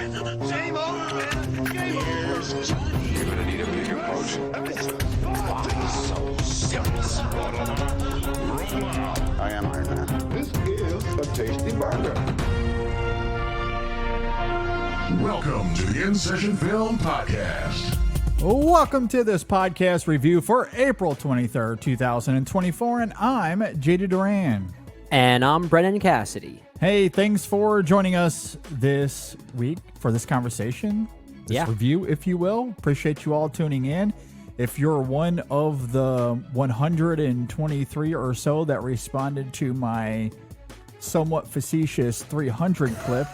Game over. Game over. You're gonna need a big approach. Why so serious? I am Iron Man. This is a tasty burger. Welcome to the In Session Film Podcast. Welcome to this podcast review for April 23rd, 2024, and I'm JD Duran. And I'm Brennan Cassidy. Hey, thanks for joining us this week for this conversation, this review, if you will. Appreciate you all tuning in. If you're one of the 123 or so that responded to my somewhat facetious 300 clip,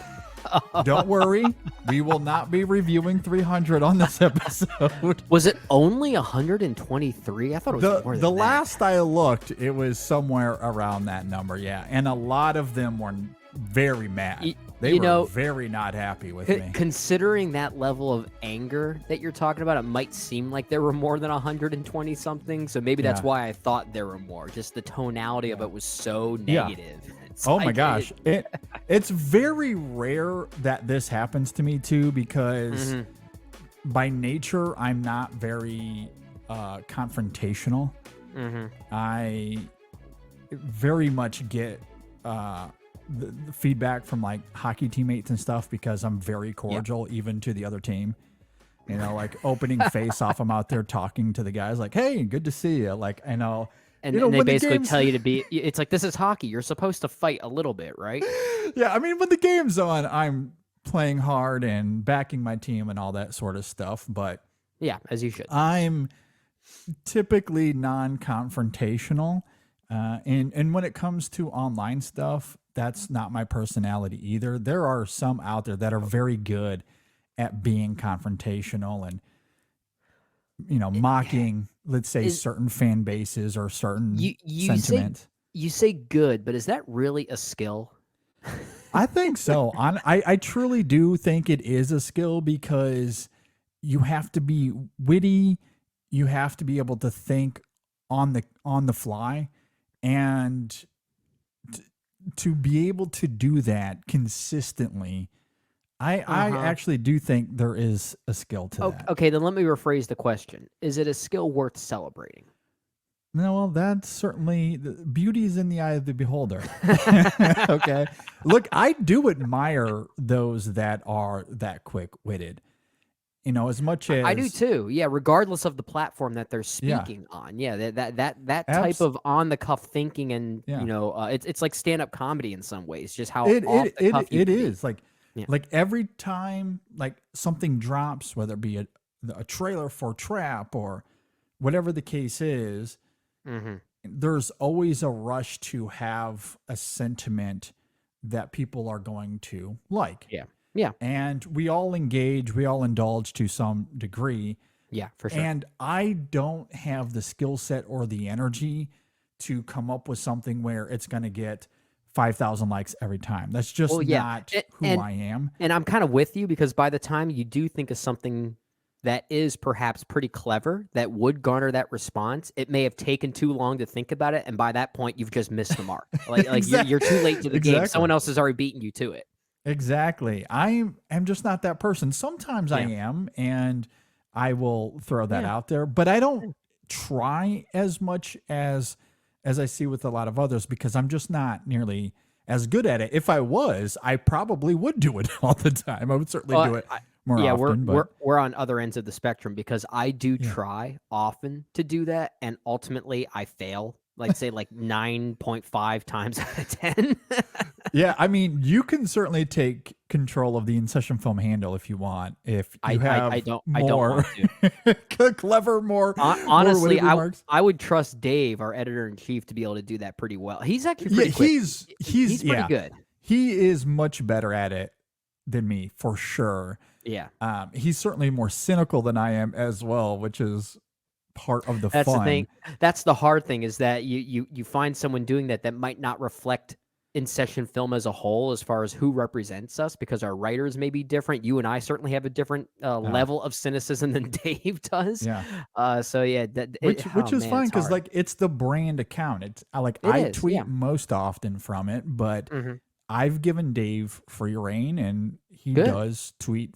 don't worry, we will not be reviewing 300 on this episode. Was it only 123? I thought it was more than the that. last I looked, it was somewhere around that number, yeah. And a lot of them were very mad. They were very not happy with me. Considering that level of anger that you're talking about, it might seem like there were more than 120 something. So maybe that's why I thought there were more. Just the tonality of it was so negative. Oh my gosh. It's very rare that this happens to me too, because by nature, I'm not very confrontational. I very much get the feedback from like hockey teammates and stuff because I'm very cordial even to the other team. You know, like opening face off, I'm out there talking to the guys like, hey, good to see you. Like, I know. And they basically tell you to be, it's like, this is hockey. You're supposed to fight a little bit, right? Yeah, I mean, when the game's on, I'm playing hard and backing my team and all that sort of stuff. But yeah, as you should. I'm typically non-confrontational. And when it comes to online stuff, that's not my personality either. There are some out there that are very good at being confrontational and, you know, mocking, let's say, certain fan bases or certain sentiment. You say good, but is that really a skill? I think so. I truly do think it is a skill because you have to be witty. You have to be able to think on the fly, and to be able to do that consistently. I actually do think there is a skill to that. Okay, then let me rephrase the question. Is it a skill worth celebrating? No, well, that's certainly, beauty is in the eye of the beholder. Okay. Look, I do admire those that are that quick-witted. You know, as much as I do too. Yeah, regardless of the platform that they're speaking on. Yeah, that type of on the cuff thinking, and you know, it's like stand up comedy in some ways. Just how it is like every time like something drops, whether it be a trailer for Trap or whatever the case is, there's always a rush to have a sentiment that people are going to like. Yeah. And we all engage, we all indulge to some degree. Yeah, for sure. And I don't have the skill set or the energy to come up with something where it's going to get 5,000 likes every time. That's just not who I am. And I'm kind of with you, because by the time you do think of something that is perhaps pretty clever, that would garner that response, it may have taken too long to think about it. And by that point, you've just missed the mark. Like you're too late to the game. Someone else has already beaten you to it. Exactly. I am just not that person. Sometimes I am, and I will throw that out there, but I don't try as much as I see with a lot of others, because I'm just not nearly as good at it. If I was, I probably would do it all the time. I would certainly do it more often. We're on other ends of the spectrum, because I do try often to do that, and ultimately I fail. Like say like 9.5 times out of 10. Yeah, I mean, you can certainly take control of the In Session Film handle if you want. If you have I don't want to. Clever, more honestly, more I would trust Dave, our editor in chief, to be able to do that pretty well. He's actually pretty quick. He's pretty good. He is much better at it than me, for sure. Yeah. He's certainly more cynical than I am as well, which is part of the fun. That's the thing. That's the hard thing, is that you find someone doing that might not reflect In Session Film as a whole, as far as who represents us, because our writers may be different. You and I certainly have a different level of cynicism than Dave does. Yeah. So yeah, which is fine, because like it's the brand account. It's like I tweet most often from it, but I've given Dave free reign, and he Good. does tweet,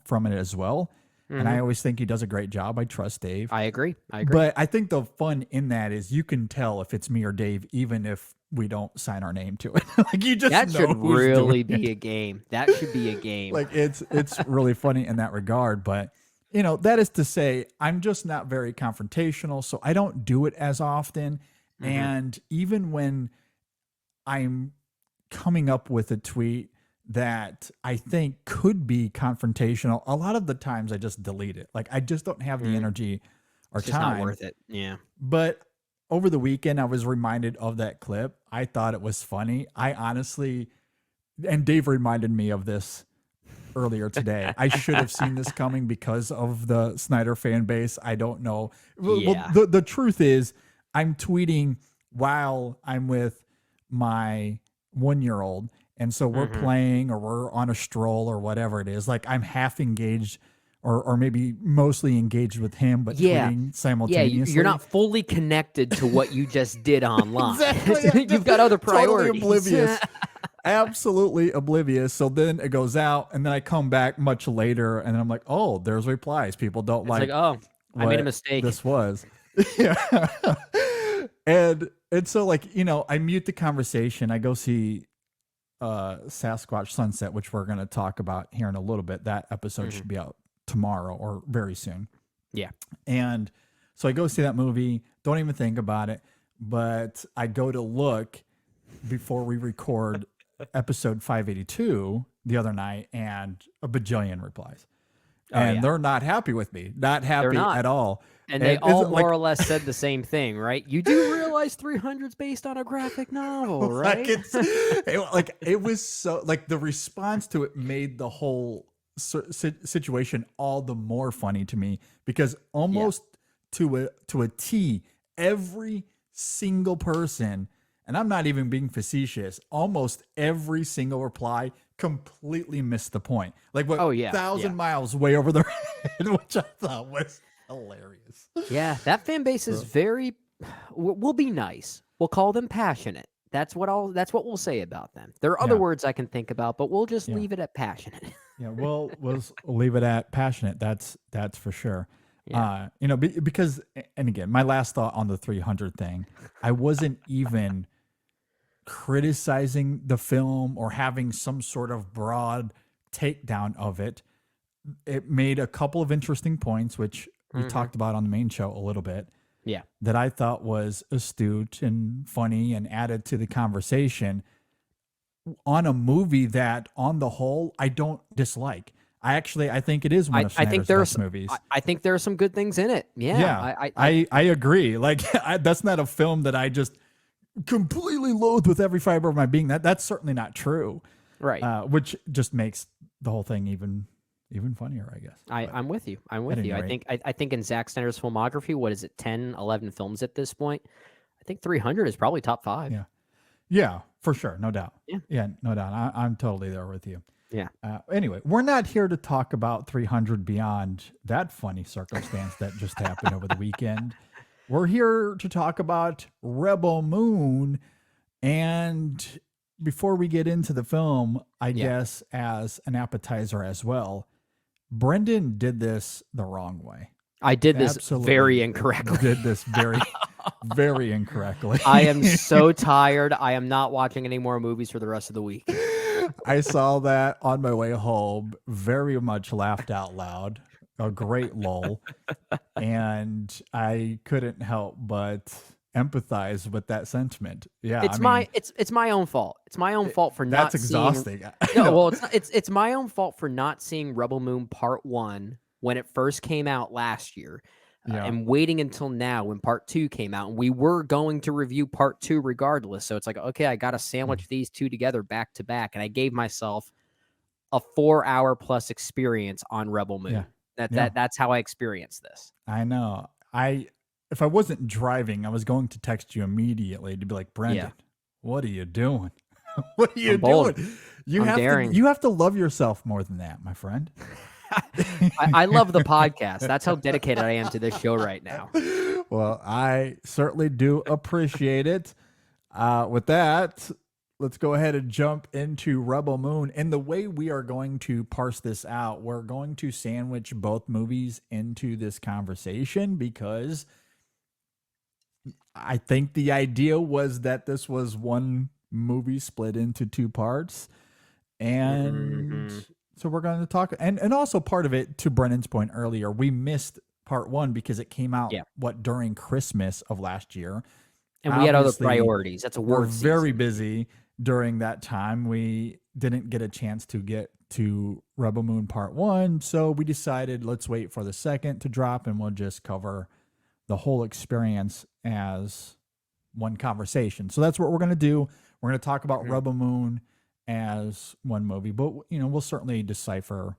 from it as well. And I always think he does a great job. I trust Dave. I agree. But I think the fun in that is you can tell if it's me or Dave, even if we don't sign our name to it. Like you just That know should who's really doing be it. a game. That should be a game. Like it's really funny in that regard. But that is to say, I'm just not very confrontational, so I don't do it as often. And even when I'm coming up with a tweet that I think could be confrontational, a lot of the times I just delete it. Like I just don't have the energy or It's just time. not worth it. Yeah. But over the weekend, I was reminded of that clip. I thought it was funny. I honestly, and Dave reminded me of this earlier today. I should have seen this coming because of the Snyder fan base. I don't know. Yeah. Well, the truth is, I'm tweeting while I'm with my 1-year-old. And so we're playing or we're on a stroll or whatever it is. Like I'm half engaged or maybe mostly engaged with him, but tweeting Yeah, simultaneously. you're not fully connected to what you just did online. Exactly. You've got other priorities. Totally oblivious. Absolutely oblivious. So then it goes out, and then I come back much later, and I'm like, oh, there's replies. People don't It's like, oh, I made a what mistake. This was. Yeah. and so like, I mute the conversation. I go see Sasquatch Sunset, which we're going to talk about here in a little bit. That episode should be out tomorrow or very soon. Yeah. And so I go see that movie, don't even think about it, but I go to look before we record episode 582 the other night, and a bajillion replies. And they're not happy with me. Not happy not. at all. And they it's all like- more or less said the same thing, right? You do realize 300's based on a graphic novel, right? It was so like the response to it made the whole situation all the more funny to me, because almost to a T, every single person, and I'm not even being facetious, almost every single reply completely missed the point. Like what? 1,000 miles way over their head, which I thought was hilarious. Yeah, that fan base is very. We'll be nice. We'll call them passionate. That's what we'll say about them. There are other words I can think about, but we'll just leave it at passionate. Yeah, we'll leave it at passionate. That's for sure. Yeah. Because, and again, my last thought on the 300 thing, I wasn't even criticizing the film or having some sort of broad takedown of it. It made a couple of interesting points, which we talked about on the main show a little bit. Yeah. That I thought was astute and funny and added to the conversation on a movie that, on the whole, I don't dislike. I think it is one of Snyder's best movies. I think there are some good things in it. Yeah. I agree. Like that's not a film that I just completely loathe with every fiber of my being. That's certainly not true. Right. Which just makes the whole thing even funnier, I guess. I'm with you. I'm with you. any I think in Zack Snyder's filmography, what is it, 10, 11 films at this point? I think 300 is probably top 5. Yeah. Yeah, for sure. No doubt. Yeah. No doubt. I'm totally there with you. Yeah. Anyway, we're not here to talk about 300 beyond that funny circumstance that just happened over the weekend. We're here to talk about Rebel Moon. And before we get into the film, I guess as an appetizer as well, Brendan did this the wrong way. I did this Absolutely very incorrectly. Did this very, very incorrectly. I am so tired. I am not watching any more movies for the rest of the week. I saw that on my way home, very much laughed out loud, a great lull, and I couldn't help but empathize with that sentiment. Yeah, It's my own fault. It's my own fault for not that's exhausting. seeing. No, well, it's my own fault for not seeing Rebel Moon Part 1 when it first came out last year. And waiting until now when Part 2 came out, and we were going to review Part 2 regardless. So it's like, okay, I got to sandwich these two together back to back, and I gave myself a 4-hour plus experience on Rebel Moon. That's how I experienced this. I know. If I wasn't driving, I was going to text you immediately to be like, Brendan, what are you doing? What are you bold. doing? I'm daring. You have to love yourself more than that, my friend. I love the podcast. That's how dedicated I am to this show right now. Well, I certainly do appreciate it. With that, let's go ahead and jump into Rebel Moon. And the way we are going to parse this out, we're going to sandwich both movies into this conversation because I think the idea was that this was one movie split into two parts. And so we're going to talk, and also part of it, to Brennan's point earlier, we missed part one because it came out during Christmas of last year. And we had other priorities. That's a word. We're very busy during that time. We didn't get a chance to get to Rebel Moon Part 1, so we decided let's wait for the second to drop, and we'll just cover the whole experience as one conversation. So that's what we're going to do. We're going to talk about Rebel Moon as one movie, but we'll certainly decipher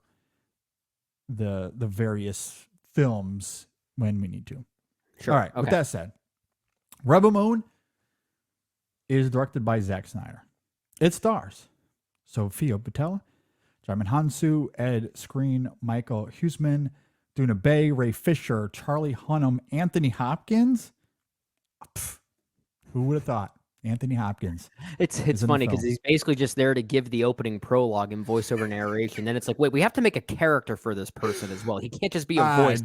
the various films when we need to. Sure. All right. Okay. With that said, Rebel Moon is directed by Zack Snyder. It stars Sophia Boutella, Jarman Hansu, Ed Skrein, Michael Huisman, Duna Bay, Ray Fisher, Charlie Hunnam, Anthony Hopkins. Who would have thought? Anthony Hopkins. It's funny because he's basically just there to give the opening prologue and voiceover narration. Then it's like, wait, we have to make a character for this person as well. He can't just be a voice.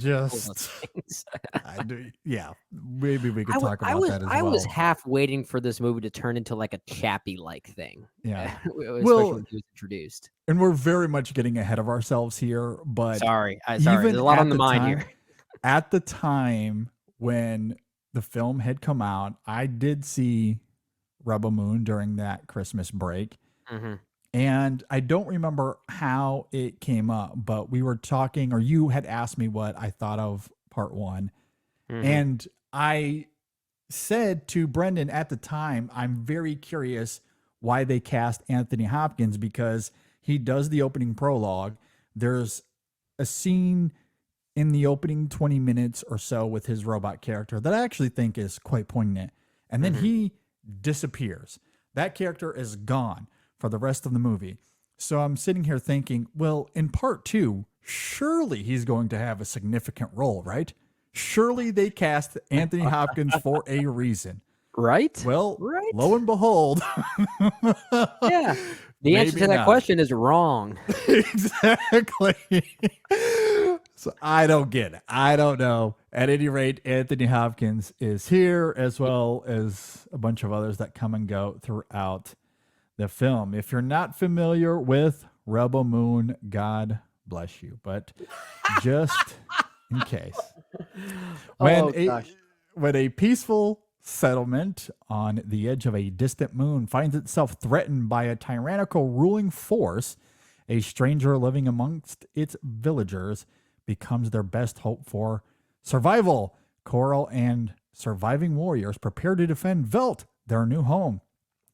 I do. Yeah, maybe we could talk about that as well. I was half waiting for this movie to turn into like a Chappie-like thing. Yeah, especially when he was introduced. And we're very much getting ahead of ourselves here. But sorry, there's a lot on the mind here. At the time when the film had come out, I did see Rebel Moon during that Christmas break. And I don't remember how it came up, but we were talking, or you had asked me what I thought of part one. And I said to Brendan at the time, I'm very curious why they cast Anthony Hopkins, because he does the opening prologue. There's a scene in the opening 20 minutes or so with his robot character that I actually think is quite poignant. And then he disappears. That character is gone for the rest of the movie. So I'm sitting here thinking, well, in part two, surely he's going to have a significant role, right? Surely they cast Anthony Hopkins for a reason. Right? Well, lo and behold. Yeah. The answer to that question is wrong. Exactly. So I don't get it. I don't know. At any rate, Anthony Hopkins is here, as well as a bunch of others that come and go throughout the film. If you're not familiar with Rebel Moon, God bless you. But just in case. When a peaceful settlement on the edge of a distant moon finds itself threatened by a tyrannical ruling force, a stranger living amongst its villagers becomes their best hope for survival. Coral and surviving warriors prepare to defend Velt, their new home.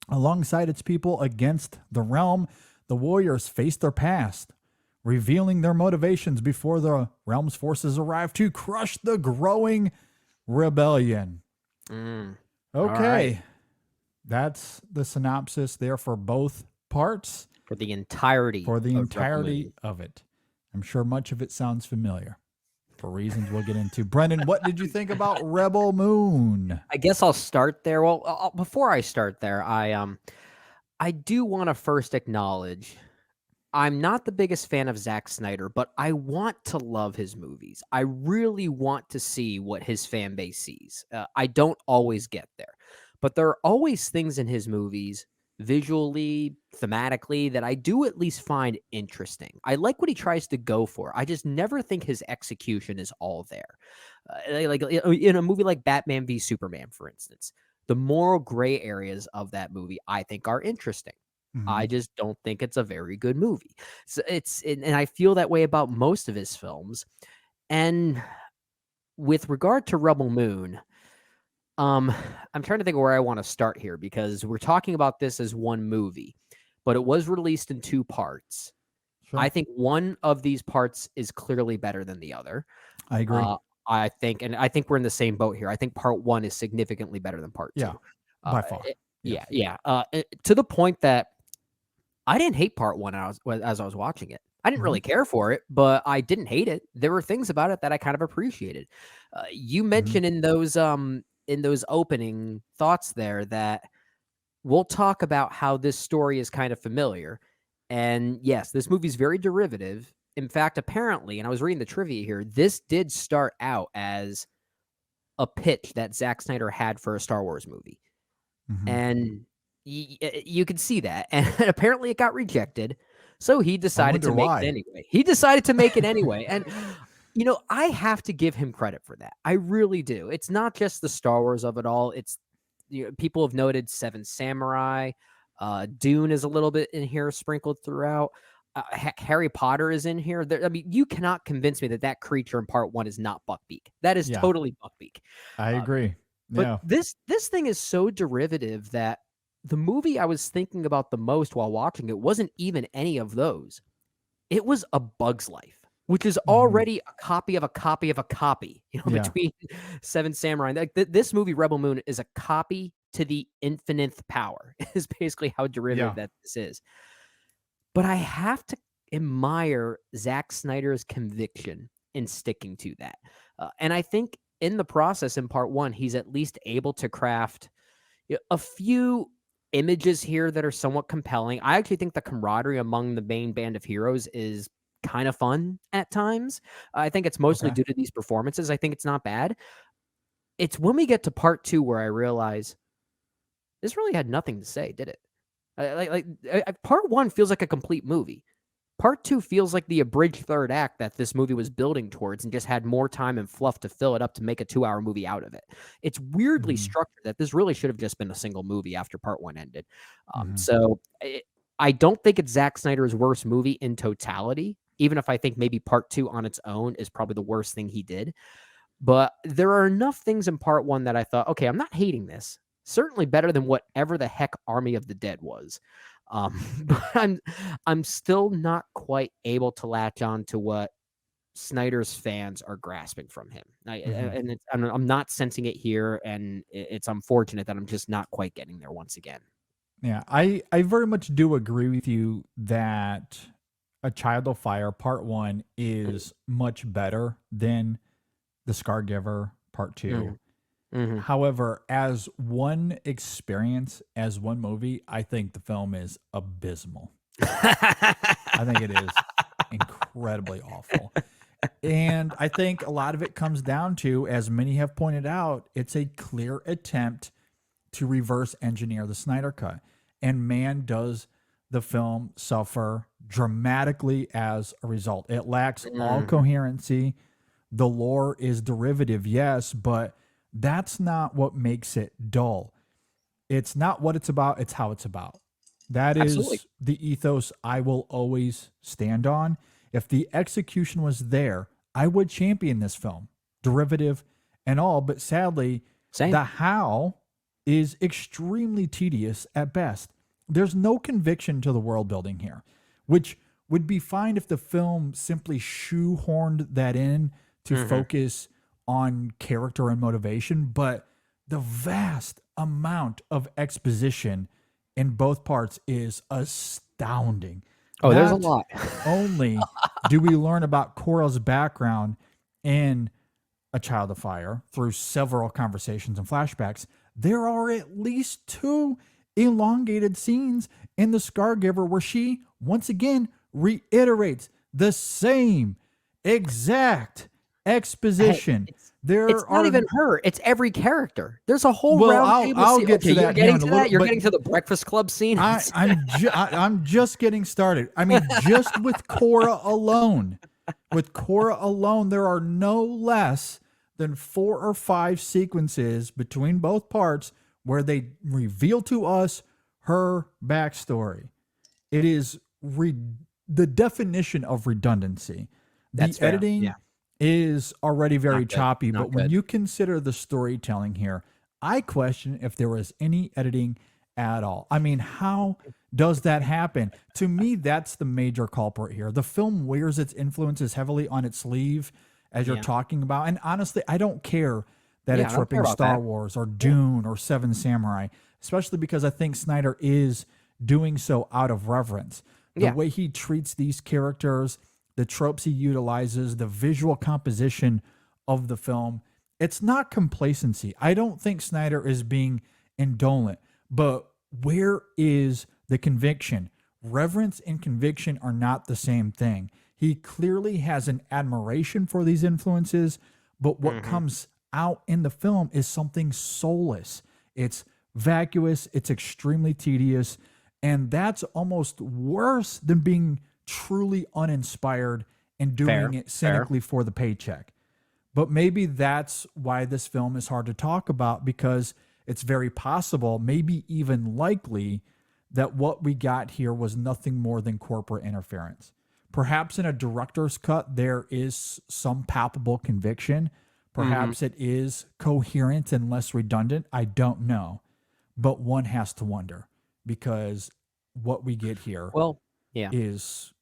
Alongside its people against the realm, the warriors face their past, revealing their motivations before the realm's forces arrive to crush the growing rebellion. Okay. Right. That's the synopsis there for both parts. For the entirety of it. I'm sure much of it sounds familiar for reasons we'll get into. Brendan, what did you think about Rebel Moon? I guess I'll start there. Well, before I start there, I do want to first acknowledge I'm not the biggest fan of Zack Snyder, but I want to love his movies. I really want to see what his fan base sees. I don't always get there, but there are always things in his movies, visually, thematically, that I do at least find interesting. I like what he tries to go for. I just never think his execution is all there. Like in a movie like Batman v Superman, for instance, the moral gray areas of that movie I think are interesting. I just don't think it's a very good movie. So and I feel that way about most of his films. And with regard to Rebel Moon, I'm trying to think of where I want to start here, because we're talking about this as one movie, but it was released in two parts. Sure. I think one of these parts is clearly better than the other. I agree. I think we're in the same boat here. I think part one is significantly better than part two. By far. Yes. Yeah. To the point that I didn't hate part one as I was watching it. I didn't really care for it, but I didn't hate it. There were things about it that I kind of appreciated. You mentioned in those opening thoughts there that we'll talk about how this story is kind of familiar. And yes, this movie's very derivative. In fact, apparently, and I was reading the trivia here, this did start out as a pitch that Zack Snyder had for a Star Wars movie. Mhm. And you could see that. And apparently it got rejected. So he decided to wonder make why. it anyway. He decided to make it anyway. And, I have to give him credit for that. I really do. It's not just the Star Wars of it all. It's, people have noted Seven Samurai. Dune is a little bit in here sprinkled throughout. Harry Potter is in here. I mean, you cannot convince me that that creature in part 1 is not Buckbeak. That is Yeah. totally Buckbeak. I agree. But this thing is so derivative that the movie I was thinking about the most while watching it wasn't even any of those. It was A Bug's Life, which is already a copy of a copy of a copy, Yeah. between Seven Samurai. Like this movie, Rebel Moon, is a copy to the infinite power, is basically how derivative that this is. But I have to admire Zack Snyder's conviction in sticking to that. And I think in the process, in part 1, he's at least able to craft a few images here that are somewhat compelling. I actually think the camaraderie among the main band of heroes is kind of fun at times. I think it's mostly due to these performances. I think it's not bad. It's when we get to part 2 where I realize this really had nothing to say, did it? Part 1 feels like a complete movie. Part 2 feels like the abridged third act that this movie was building towards and just had more time and fluff to fill it up to make a 2-hour movie out of it. It's weirdly structured that this really should have just been a single movie after part 1 ended. So I don't think it's Zack Snyder's worst movie in totality, even if I think maybe part 2 on its own is probably the worst thing he did. But there are enough things in part 1 that I thought, okay, I'm not hating this. Certainly better than whatever the heck Army of the Dead was. But I'm still not quite able to latch on to what Snyder's fans are grasping from him. I'm not sensing it here, and it's unfortunate that I'm just not quite getting there once again. Yeah, I very much do agree with you that A Child of Fire Part 1 is much better than The Scargiver Part 2. However, as one experience, as one movie, I think the film is abysmal. I think it is incredibly awful. And I think a lot of it comes down to, as many have pointed out, it's a clear attempt to reverse engineer the Snyder Cut. And man, does the film suffer dramatically as a result. It lacks all coherency. The lore is derivative, yes, but that's not what makes it dull. It's not what it's about, it's how it's about. That is the ethos I will always stand on. If the execution was there, I would champion this film, derivative and all, but sadly, the how is extremely tedious at best. There's no conviction to the world building here, which would be fine if the film simply shoehorned that in to focus on character and motivation, but the vast amount of exposition in both parts is astounding. There's a lot. Only do we learn about Korra's background in A Child of Fire through several conversations and flashbacks. There are at least 2 elongated scenes in The Scargiver where she once again reiterates the same exact exposition. It's not even her. It's every character. There's a whole round table. I'll get to that. You're getting to the Breakfast Club scene. I'm just getting started. I mean, just with Korra alone, there are no less than 4 or 5 sequences between both parts where they reveal to us her backstory. It is the definition of redundancy. The editing is already very choppy, but when you consider the storytelling here, I question if there was any editing at all. I mean, how does that happen? To me, that's the major culprit here. The film wears its influences heavily on its sleeve, as you're talking about. And honestly, I don't care that it's ripping Star Wars or Dune or Seven Samurai, especially because I think Snyder is doing so out of reverence. The way he treats these characters, the tropes he utilizes, the visual composition of the film, it's not complacency. I don't think Snyder is being indolent, but where is the conviction? Reverence and conviction are not the same thing. He clearly has an admiration for these influences, but what comes out in the film is something soulless. It's vacuous, it's extremely tedious, and that's almost worse than being truly uninspired and doing it cynically for the paycheck. But maybe that's why this film is hard to talk about, because it's very possible, maybe even likely, that what we got here was nothing more than corporate interference. Perhaps in a director's cut, there is some palpable conviction. Perhaps it is coherent and less redundant. I don't know. But one has to wonder, because what we get here Well, yeah. is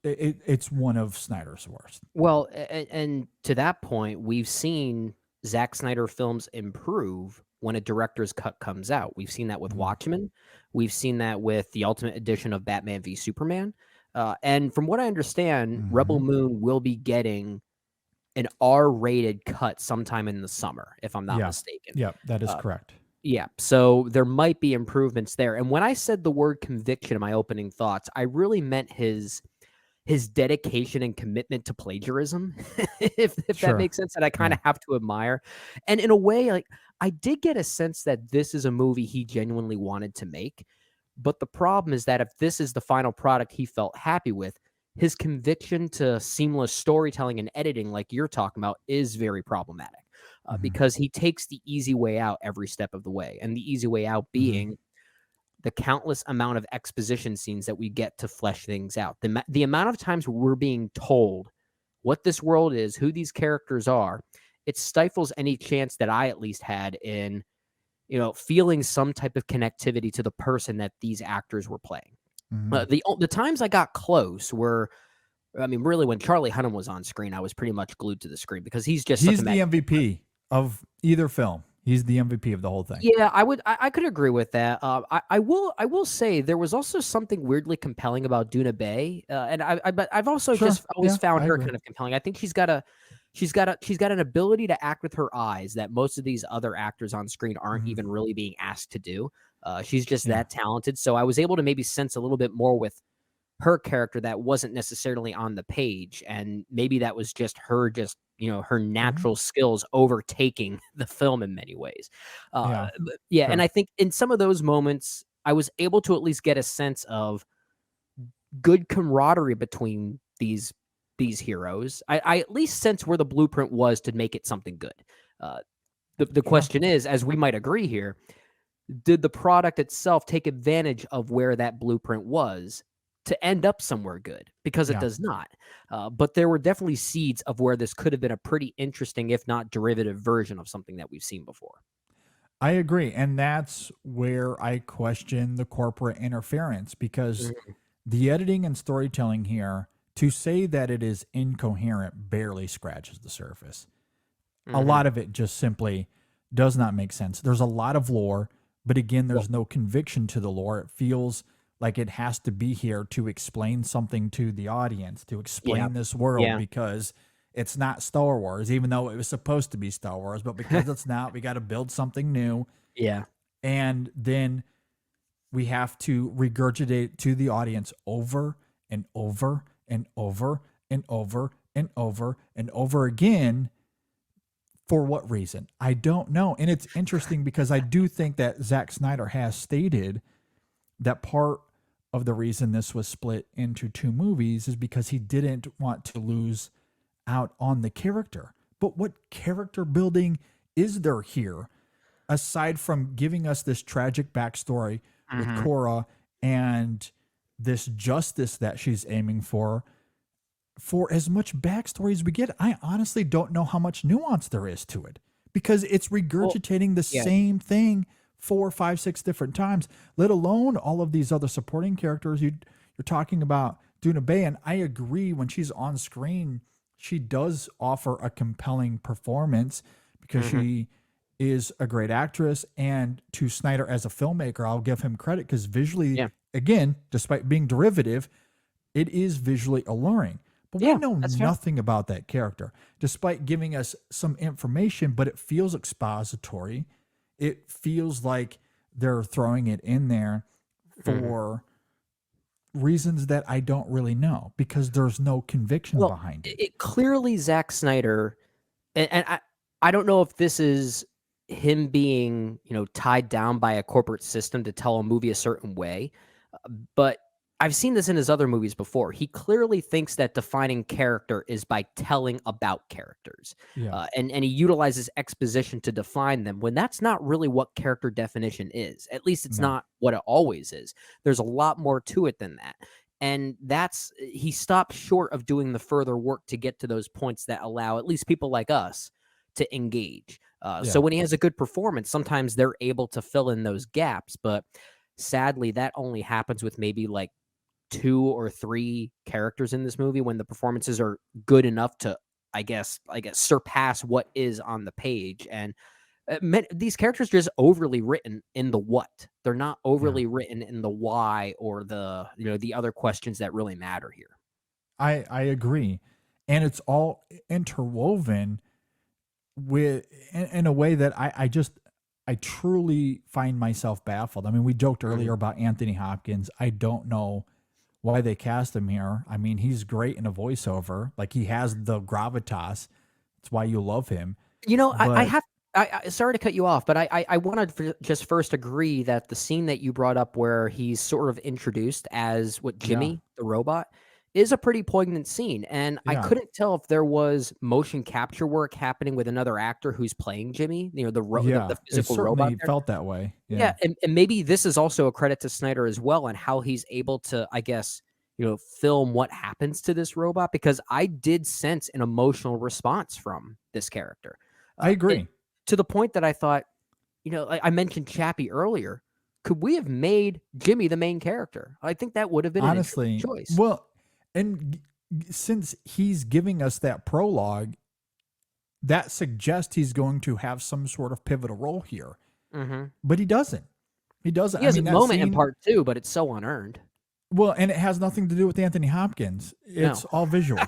it's one of Snyder's worst. Well, and to that point, we've seen Zack Snyder films improve when a director's cut comes out. We've seen that with Watchmen. We've seen that with the Ultimate Edition of Batman v Superman. And from what I understand, Rebel Moon will be getting an R-rated cut sometime in the summer, if I'm not mistaken. Yeah, that is correct. Yeah, so there might be improvements there. And when I said the word conviction in my opening thoughts, I really meant his dedication and commitment to plagiarism, if that makes sense, that I kind of have to admire. And in a way, like, I did get a sense that this is a movie he genuinely wanted to make. But the problem is that if this is the final product he felt happy with, his conviction to seamless storytelling and editing, like you're talking about, is very problematic, because he takes the easy way out every step of the way. And the easy way out being the countless amount of exposition scenes that we get to flesh things out. The amount of times we're being told what this world is, who these characters are, it stifles any chance that I at least had in, feeling some type of connectivity to the person that these actors were playing. The times I got close were, really when Charlie Hunnam was on screen, I was pretty much glued to the screen, because he's the MVP of either film. He's the MVP of the whole thing. Yeah, I could agree with that. I will say there was also something weirdly compelling about Duna Bay, and I've also just always found her kind of compelling. I think she's got an ability to act with her eyes that most of these other actors on screen aren't even really being asked to do. She's just that talented. So I was able to maybe sense a little bit more with her character that wasn't necessarily on the page. And maybe that was just her, her natural skills overtaking the film in many ways. And I think in some of those moments, I was able to at least get a sense of good camaraderie between these heroes. I at least sense where the blueprint was to make it something good. The question is, as we might agree here, did the product itself take advantage of where that blueprint was to end up somewhere good? Because it does not. But there were definitely seeds of where this could have been a pretty interesting, if not derivative version of something that we've seen before. I agree. And that's where I question the corporate interference, because the editing and storytelling here, to say that it is incoherent, barely scratches the surface. A lot of it just simply does not make sense. There's a lot of lore, but again, there's no conviction to the lore. It feels like it has to be here to explain something to the audience, to explain this world, because it's not Star Wars, even though it was supposed to be Star Wars, but because it's not, we got to build something new. Yeah. And then we have to regurgitate to the audience over and over and over and over and over and over again. For what reason? I don't know. And it's interesting because I do think that Zack Snyder has stated that part of the reason this was split into two movies is because he didn't want to lose out on the character. But what character building is there here, aside from giving us this tragic backstory with Korra and this justice that she's aiming for as much backstory as we get? I honestly don't know how much nuance there is to it, because it's regurgitating the same thing 4, 5, 6 different times, let alone all of these other supporting characters. You're talking about Duna Bay, and I agree, when she's on screen, she does offer a compelling performance because she is a great actress. And to Snyder as a filmmaker, I'll give him credit, because visually, again, despite being derivative, it is visually alluring. But we know nothing about that character, despite giving us some information, but it feels expository. It feels like they're throwing it in there for reasons that I don't really know because there's no conviction behind it. It clearly Zack Snyder, and I don't know if this is him being, tied down by a corporate system to tell a movie a certain way, but I've seen this in his other movies before. He clearly thinks that defining character is by telling about characters. Yeah. And he utilizes exposition to define them when that's not really what character definition is. At least it's not what it always is. There's a lot more to it than that. And he stopped short of doing the further work to get to those points that allow at least people like us to engage. So when he has a good performance, sometimes they're able to fill in those gaps. But sadly, that only happens with maybe like 2 or 3 characters in this movie when the performances are good enough to, I guess, surpass what is on the page. And these characters are just overly written in the what. They're not overly written in the why or the, the other questions that really matter here. I agree. And it's all interwoven in a way that I truly find myself baffled. I mean, we joked earlier about Anthony Hopkins. I don't know why they cast him here. I mean, he's great in a voiceover. Like, he has the gravitas. That's why you love him. I sorry to cut you off, but I want to just first agree that the scene that you brought up where he's sort of introduced as Jimmy, the robot, is a pretty poignant scene. And I couldn't tell if there was motion capture work happening with another actor who's playing Jimmy, the physical robot. It felt that way. Yeah. And maybe this is also a credit to Snyder as well and how he's able to, I guess, film what happens to this robot, because I did sense an emotional response from this character. I agree. To the point that I thought, I mentioned Chappie earlier. Could we have made Jimmy the main character? I think that would have been honestly an choice. Well, and since he's giving us that prologue, that suggests he's going to have some sort of pivotal role here. But he doesn't. He doesn't. He has a moment in part 2, but it's so unearned. Well, and it has nothing to do with Anthony Hopkins. It's all visual.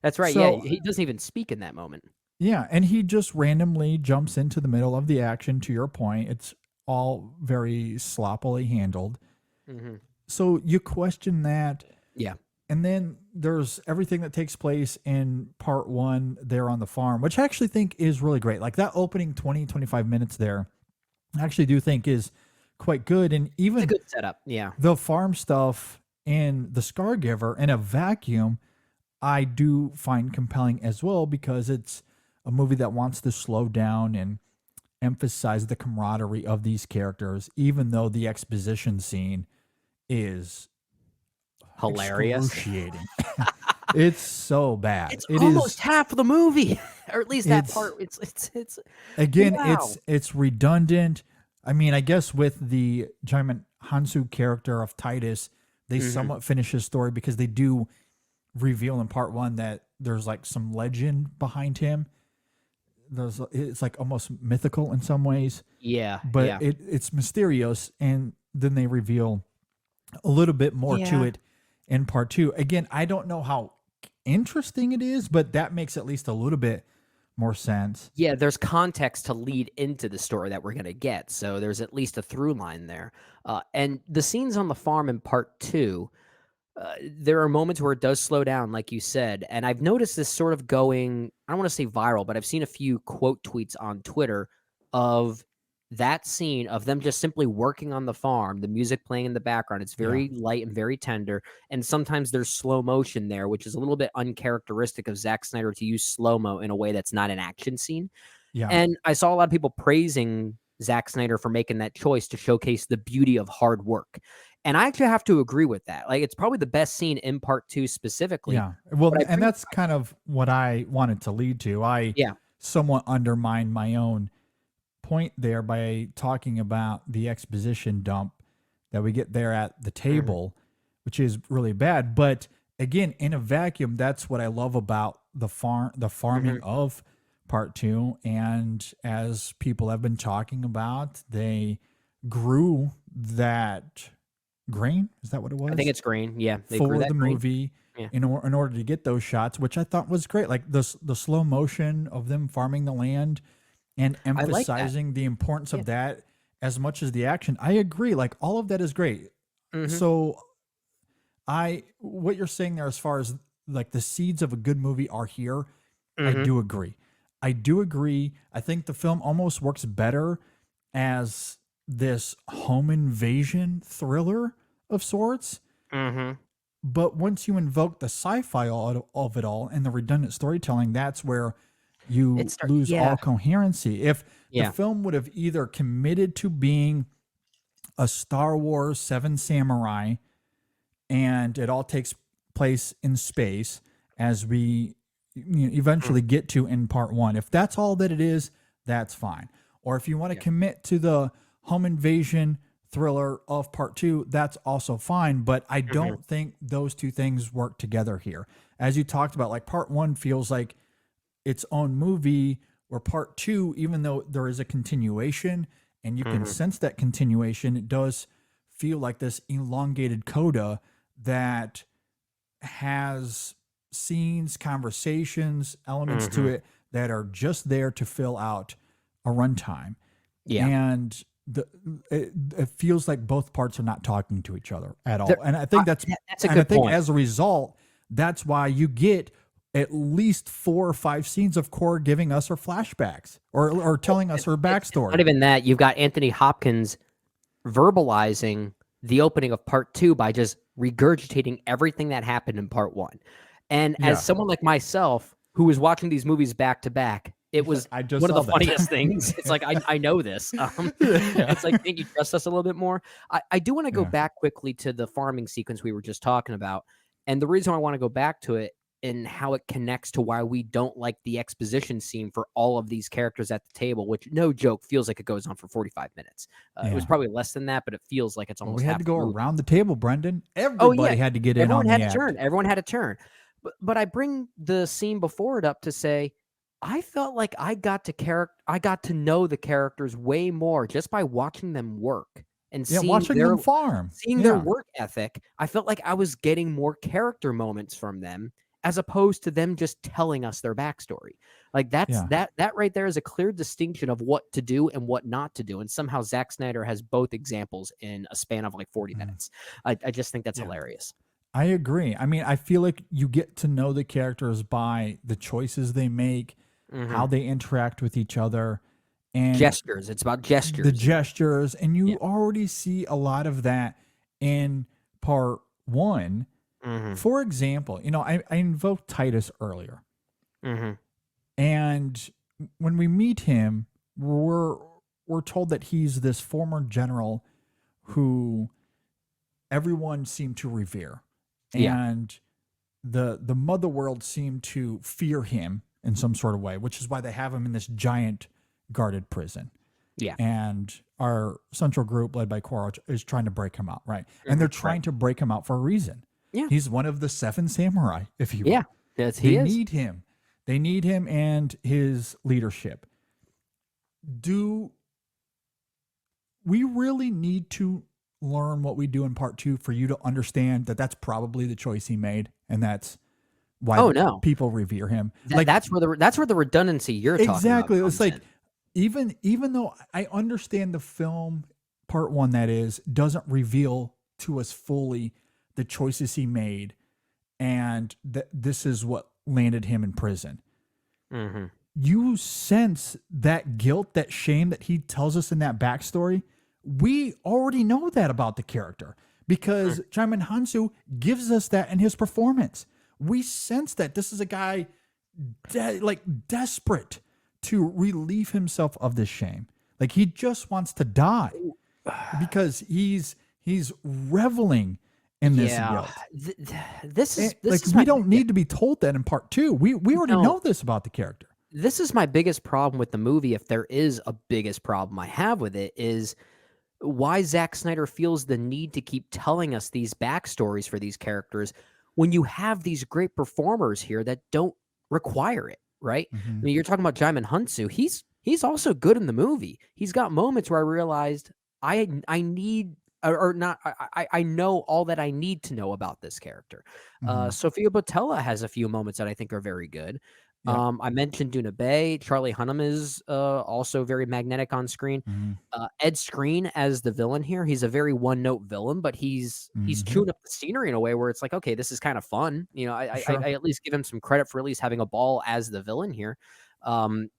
That's right. So, he doesn't even speak in that moment. Yeah, and he just randomly jumps into the middle of the action, to your point. It's all very sloppily handled. So you question that. Yeah. And then there's everything that takes place in part 1 there on the farm, which I actually think is really great. Like, that opening 20, 25 minutes there, I actually do think is quite good. And even it's a good setup. Yeah. The farm stuff in the SCARGIVER in a vacuum, I do find compelling as well, because it's a movie that wants to slow down and emphasize the camaraderie of these characters, even though the exposition scene is hilarious, excruciating. It's so bad. It's almost half of the movie, or at least that part. It's again, wow. it's redundant. I mean, I guess with the Jaimin Hansu character of Titus, they somewhat finish his story, because they do reveal in part 1 that there's like some legend behind him. It's like almost mythical in some ways. Yeah. But it's mysterious, and then they reveal a little bit more to it in part 2. Again, I don't know how interesting it is, but that makes at least a little bit more sense. Yeah, there's context to lead into the story that we're going to get. So there's at least a through line there. And the scenes on the farm in part 2, there are moments where it does slow down, like you said. And I've noticed this sort of going, I don't want to say viral, but I've seen a few quote tweets on Twitter of that scene of them just simply working on the farm, the music playing in the background. It's very light and very tender. And sometimes there's slow motion there, which is a little bit uncharacteristic of Zack Snyder to use slow-mo in a way that's not an action scene. Yeah. And I saw a lot of people praising Zack Snyder for making that choice to showcase the beauty of hard work. And I actually have to agree with that. Like, it's probably the best scene in part 2 specifically. Yeah. Well, and that's kind of what I wanted to lead to. I somewhat undermined my own point there by talking about the exposition dump that we get there at the table, which is really bad. But again, in a vacuum, that's what I love about the farming of part 2. And as people have been talking about, they grew that grain. Is that what it was? I think it's grain. Yeah. They for the movie in order to get those shots, which I thought was great. Like the slow motion of them farming the land and emphasizing the importance of that as much as the action. I agree. Like all of that is great. Mhm. So what you're saying there as far as like the seeds of a good movie are here, I Mhm. do agree. I do agree. I think the film almost works better as this home invasion thriller of sorts. Mhm. But once you invoke the sci-fi of it all and the redundant storytelling, that's where you lose Yeah. all coherency. If the Yeah. film would have either committed to being a Star Wars Seven Samurai and it all takes place in space as we Mm. eventually get to in part one. If that's all that it is, that's fine. Or if you want to Yeah. commit to the home invasion thriller of part two, that's also fine. But I Mhm. don't think those two things work together here. As you talked about, like part one feels like its own movie, where part two, even though there is a continuation and you can Mhm. sense that continuation, it does feel like this elongated coda that has scenes, conversations, elements to Mhm. it that are just there to fill out a runtime. Yeah. And it feels like both parts are not talking to each other at There all. And I I think that's a and I good think point. as a result, that's why you get at least 4 or 5 scenes of Cora giving us her flashbacks or telling us her It's not backstory. even that. You've got Anthony Hopkins verbalizing the opening of part 2 by just regurgitating everything that happened in part 1. And as Yeah. someone like myself who was watching these movies back to back, it He's like, was I just one of saw the that. funniest things. It's like, I know this. Yeah. It's like, can't you trust us a little bit more? I do want to go Yeah. back quickly to the farming sequence we were just talking about. And the reason I want to go back to it and how it connects to why we don't like the exposition scene for all of these characters at the table, which no joke feels like it goes on for 45 minutes. It was Yeah. probably less than that, but it feels like it's Well, almost we had half to the go movie. around the table, Brendan. Oh yeah, Everybody had to get in everyone on had the a act. turn. Everyone had a turn. But I bring the scene before it up to say I felt like I got to know the characters way more just by watching them work and Yeah, watching them farm. seeing their Yeah. work ethic. I felt like I was getting more character moments from them as opposed to them just telling us their backstory. Like Yeah. that right there is a clear distinction of what to do and what not to do. And somehow Zack Snyder has both examples in a span of like 40 Mm. minutes. I just think that's Yeah. hilarious. I agree. I mean, I feel like you get to know the characters by the choices they make, how Mhm. they interact with each other, and Gestures. It's about the gestures. gestures. And you Yeah. already see a lot of that in part one. Mhm. For example, I invoked Titus earlier. Mhm. And when we meet him, we're told that he's this former general who everyone seemed to revere. Yeah. And the mother world seemed to fear him in some sort of way, which is why they have him in this giant guarded prison. Yeah. And our central group led by Cora is trying to break him out, right? And they're Mhm. Right. trying to break him out for a reason. Yeah. He's one of the 7 samurai, if you will. Yeah. Yes, They he is. need him. They need him and his leadership. Do we really need to learn what we do in part two for you to understand that that's probably the choice he made and that's why Oh, no. people revere him? That's where the redundancy you're talking about Exactly. It's comes like in. even though I understand the film part one that is doesn't reveal to us fully the choices he made and that this is what landed him in prison. Mhm. You sense that guilt, that shame that he tells us in that backstory. We already know that about the character because Jaimin Hansu gives us that in his performance. We sense that this is a guy desperate to relieve himself of this shame. Like he just wants to die because he's reveling in this Yeah. guilt. This is Like this is we my don't need to be told that in part two. We already No. know this about the character. This is my biggest problem with the movie, if there is a biggest problem I have with it, is why Zack Snyder feels the need to keep telling us these backstories for these characters when you have these great performers here that don't require it, right? I mean, you're talking about Jaimin Hunsu. He's also good in the movie. He's got moments where I realized I need or not I know all that I need to know about this character. Mhm. Sophia Botella has a few moments that I think are very good. Yeah. I mentioned Duna Bay. Charlie Hunnam is also very magnetic on screen. Mhm. Ed Skrein as the villain here. He's a very one-note villain, but he's Mhm. chewing up the scenery in a way where it's like, okay, this is kind of fun. You know, Sure. I at least give him some credit for at least having a ball as the villain here. Um,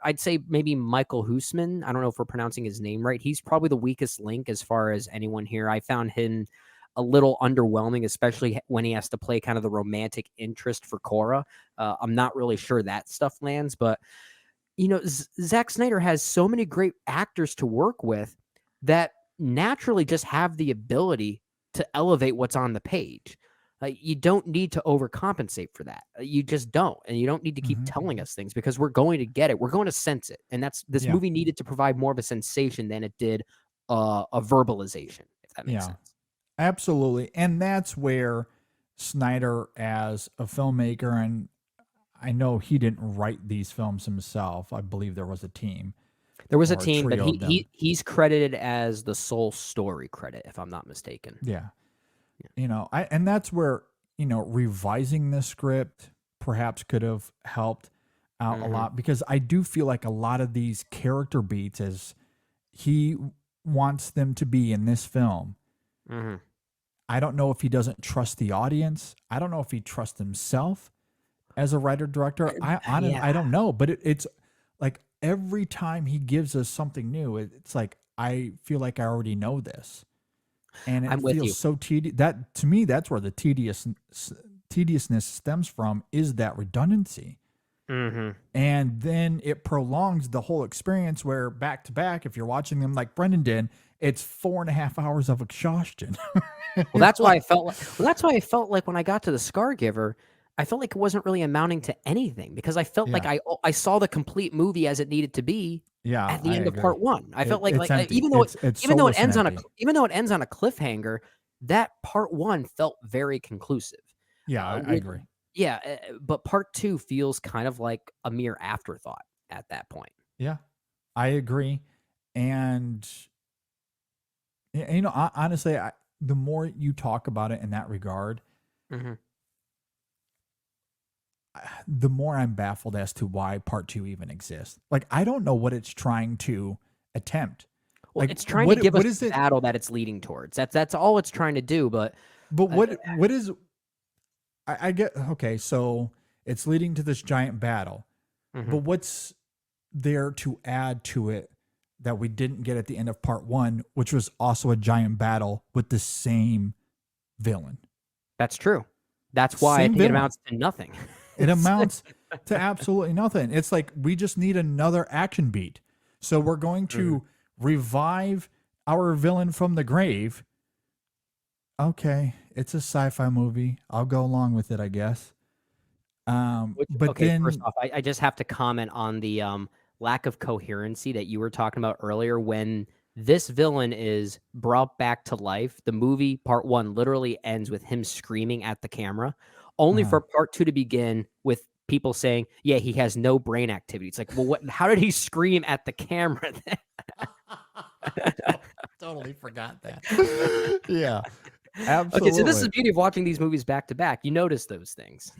I'd say maybe Michael Huisman. I don't know if we're pronouncing his name right. He's probably the weakest link as far as anyone here. I found him a little underwhelming, especially when he has to play kind of the romantic interest for Cora. I'm not really sure that stuff lands, but you know, Zack Snyder has so many great actors to work with that naturally just have the ability to elevate what's on the page. You don't need to overcompensate for that. You just don't, and you don't need to keep Mhm. telling us things because we're going to get it. We're going to sense it, and that's this Yeah. movie needed to provide more of a sensation than it did a verbalization, if that makes Yeah. sense. Absolutely. And that's where Snyder, as a filmmaker, and I know he didn't write these films himself. I believe there was a team There was a or a team, but trio of them. he's credited as the sole story credit, if I'm not mistaken. Yeah. And that's where, revising the script perhaps could have helped out a Mhm. lot, because I do feel like a lot of these character beats, as he wants them to be in this film, Mhm. I don't know if he doesn't trust the audience. I don't know if he trusts himself as a writer director. Yeah, I don't know, but it's like every time he gives us something new, it's like I feel like I already know this, and I'm it with feels you. so tedious. That, to me, that's where the tediousness stems from, is that redundancy. Mhm. And then it prolongs the whole experience, where back to back, if you're watching them like Brendan did, it's 4.5 hours of exhaustion. Well, that's why I felt like when I got to the Scargiver, I felt like it wasn't really amounting to anything because I felt like Yeah. I saw the complete movie as it needed to be Yeah, at the I end of agree. part 1. I felt It's empty. even though It's soulless and empty. even though it ends on a cliffhanger, that part 1 felt very conclusive. Yeah, I With agree. yeah, but part 2 feels kind of like a mere afterthought at that point. Yeah, I agree. And honestly, the more you talk about it in that regard, Mhm. the more I'm baffled as to why part 2 even exists. Like, I don't know what it's trying to attempt. Well, Like, it's trying to give us what is the it? battle that it's leading towards. That's all it's trying to do, but But uh, what is? I get, okay. So it's leading to this giant battle, but mhm. what's there to add to it that we didn't get at the end of part 1, which was also a giant battle with the same villain? That's true. That's why I Same think it villain. amounts to nothing. It It's amounts to absolutely nothing. It's like, we just need another action beat. So we're going to revive our villain from the grave. Okay, it's a sci-fi movie. I'll go along with it, I guess. But okay, first then, off, I just have to comment on the lack of coherency that you were talking about earlier. When this villain is brought back to life, the movie part 1 literally ends with him screaming at the camera, only uh, for part 2 to begin with people saying, "Yeah, he has no brain activity." It's like, well, what? How did he scream at the camera then? totally forgot that. Yeah, Okay, so this is absolutely. the beauty of watching these movies back to back. You notice those things.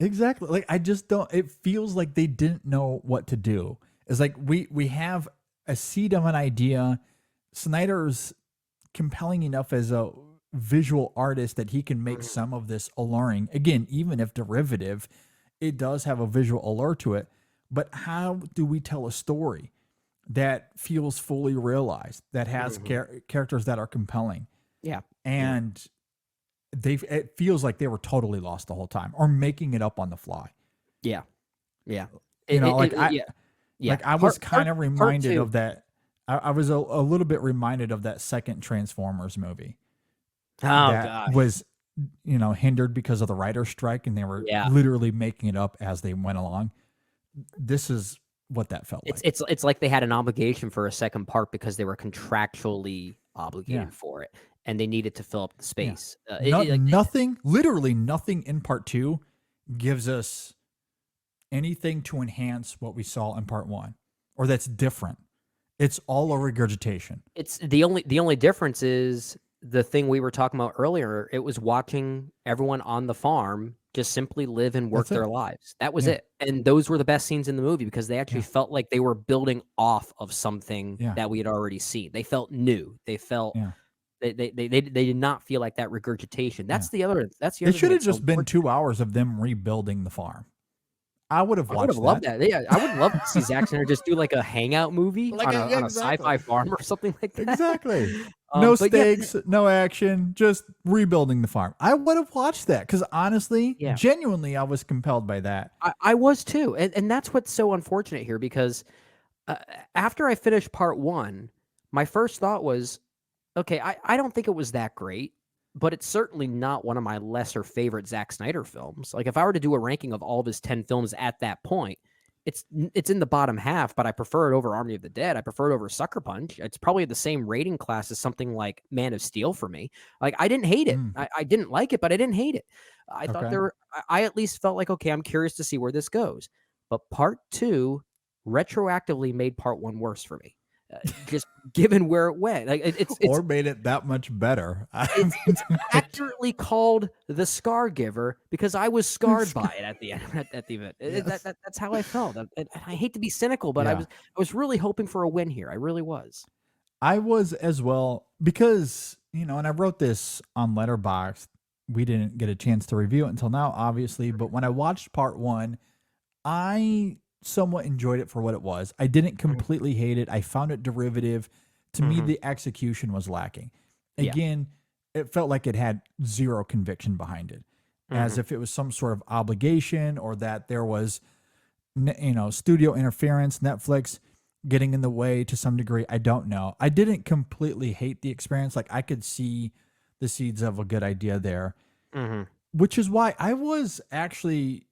Exactly. Like, I just don't, it feels like they didn't know what to do. It's like we have a seed of an idea. Snyder's compelling enough as a visual artist that he can make Mhm. some of this alluring. Again, even if derivative, it does have a visual allure to it. But how do we tell a story that feels fully realized, that has Mhm. characters that are compelling? Yeah. Yeah. And it feels like they were totally lost the whole time, or making it up on the fly. Yeah. Yeah. Like, Yeah. Yeah. I was kind of Part reminded 2. of that. I was a little bit reminded of that second Transformers movie Oh that gosh. was, hindered because of the writer's strike, and they were Yeah. literally making it up as they went along. This is what that felt like. It's like they had an obligation for a second part because they were contractually Yeah. obligated for it, and they needed to fill up the Yeah. space. Nothing, literally nothing in part 2 gives us anything to enhance what we saw in part 1, or that's different. It's all a regurgitation. It's the only difference is the thing we were talking about earlier. It was watching everyone on the farm just simply live and work That's it. their lives. That was Yeah. it. And those were the best scenes in the movie because they actually Yeah. felt like they were building off of something Yeah. that we had already seen. They felt new. They felt Yeah. they did not feel like that regurgitation. That's the other It thing should have that's so just been important. 2 hours of them rebuilding the farm. I would have I would have watched loved that. that. Yeah, I would love to see Zack Snyder just do like a hangout movie Like on a- a yeah, on a exactly. sci-fi farm or something like that. Exactly. No But yeah, stakes, no action, just rebuilding the farm. I would have watched that because honestly, Yeah. genuinely, I was compelled by that. I was too, and that's what's so unfortunate here because after I finished part one, my first thought was, okay, I don't think it was that great, but it's certainly not one of my lesser favorite Zack Snyder films. Like if I were to do a ranking of all of his 10 films at that point, it's in the bottom half, but I prefer it over Army of the Dead. I prefer it over Sucker Punch. It's probably the same rating class as something like Man of Steel for me. Like I didn't hate it. I didn't like it, but I didn't hate it. I thought Okay. I at least felt like, okay, I'm curious to see where this goes. But part two retroactively made part one worse for me. Just given where it went, like it's Or made it that much better. it's accurately called the Scargiver because I was scarred by it at the end at the event. That's how I felt. And I hate to be cynical, but I Yeah. was really hoping for a win here. I really was. I was as well because, and I wrote this on Letterboxd. We didn't get a chance to review it until now, obviously. But when I watched part one, I somewhat enjoyed it for what it was. I didn't completely hate it. I found it derivative. To me, the execution was lacking. Yeah. Again, it felt like it had zero conviction behind it, as if it was some sort of obligation or that there was, studio interference, Netflix getting in the way to some degree. I don't know. I didn't completely hate the experience. Like I could see the seeds of a good idea there, which is why I was actually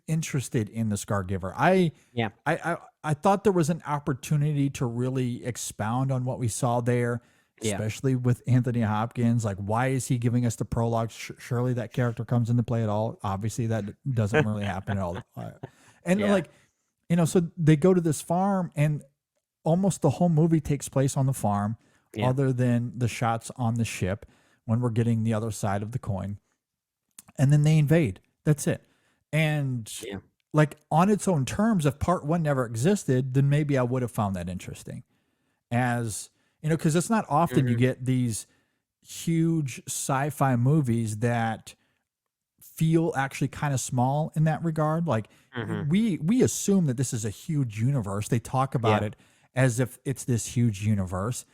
interested in the Scargiver. I thought there was an opportunity to really expound on what we saw there, especially with Anthony Hopkins. Like, why is he giving us the prologue? Surely that character comes into play at all. Obviously, that doesn't really happen at all. And so they go to this farm, and almost the whole movie takes place on the farm, other than the shots on the ship when we're getting the other side of the coin, and then they invade. That's it. And like on its own terms, if part one never existed, then maybe I would have found that interesting. As because it's not often you get these huge sci-fi movies that feel actually kind of small in that regard. Like we assume that this is a huge universe. They talk about it as if it's this huge universe,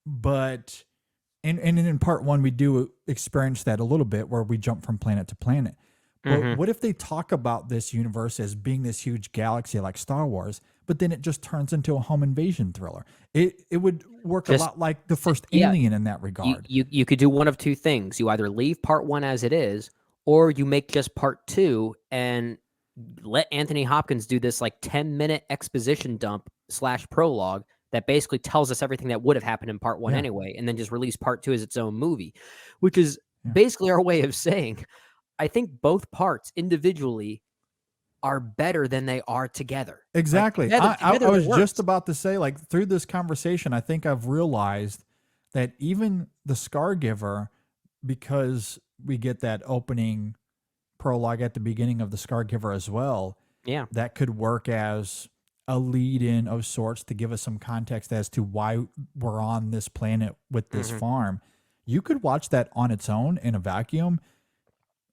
but and in part one we do experience that a little bit where we jump from planet to planet. But what if they talk about this universe as being this huge galaxy like Star Wars, but then it just turns into a home invasion thriller? It would work a lot like the first Alien in that regard. You could do one of two things. You either leave part one as it is, or you make just part two and let Anthony Hopkins do this like 10-minute exposition dump / prologue that basically tells us everything that would have happened in part one anyway, and then just release part two as its own movie, which is basically our way of saying, I think both parts individually are better than they are together. Exactly. Like, together I was it works. just about to say, like, through this conversation, I think I've realized that even the Scargiver, because we get that opening prologue at the beginning of the Scargiver as well, that could work as a lead-in of sorts to give us some context as to why we're on this planet with this farm. You could watch that on its own in a vacuum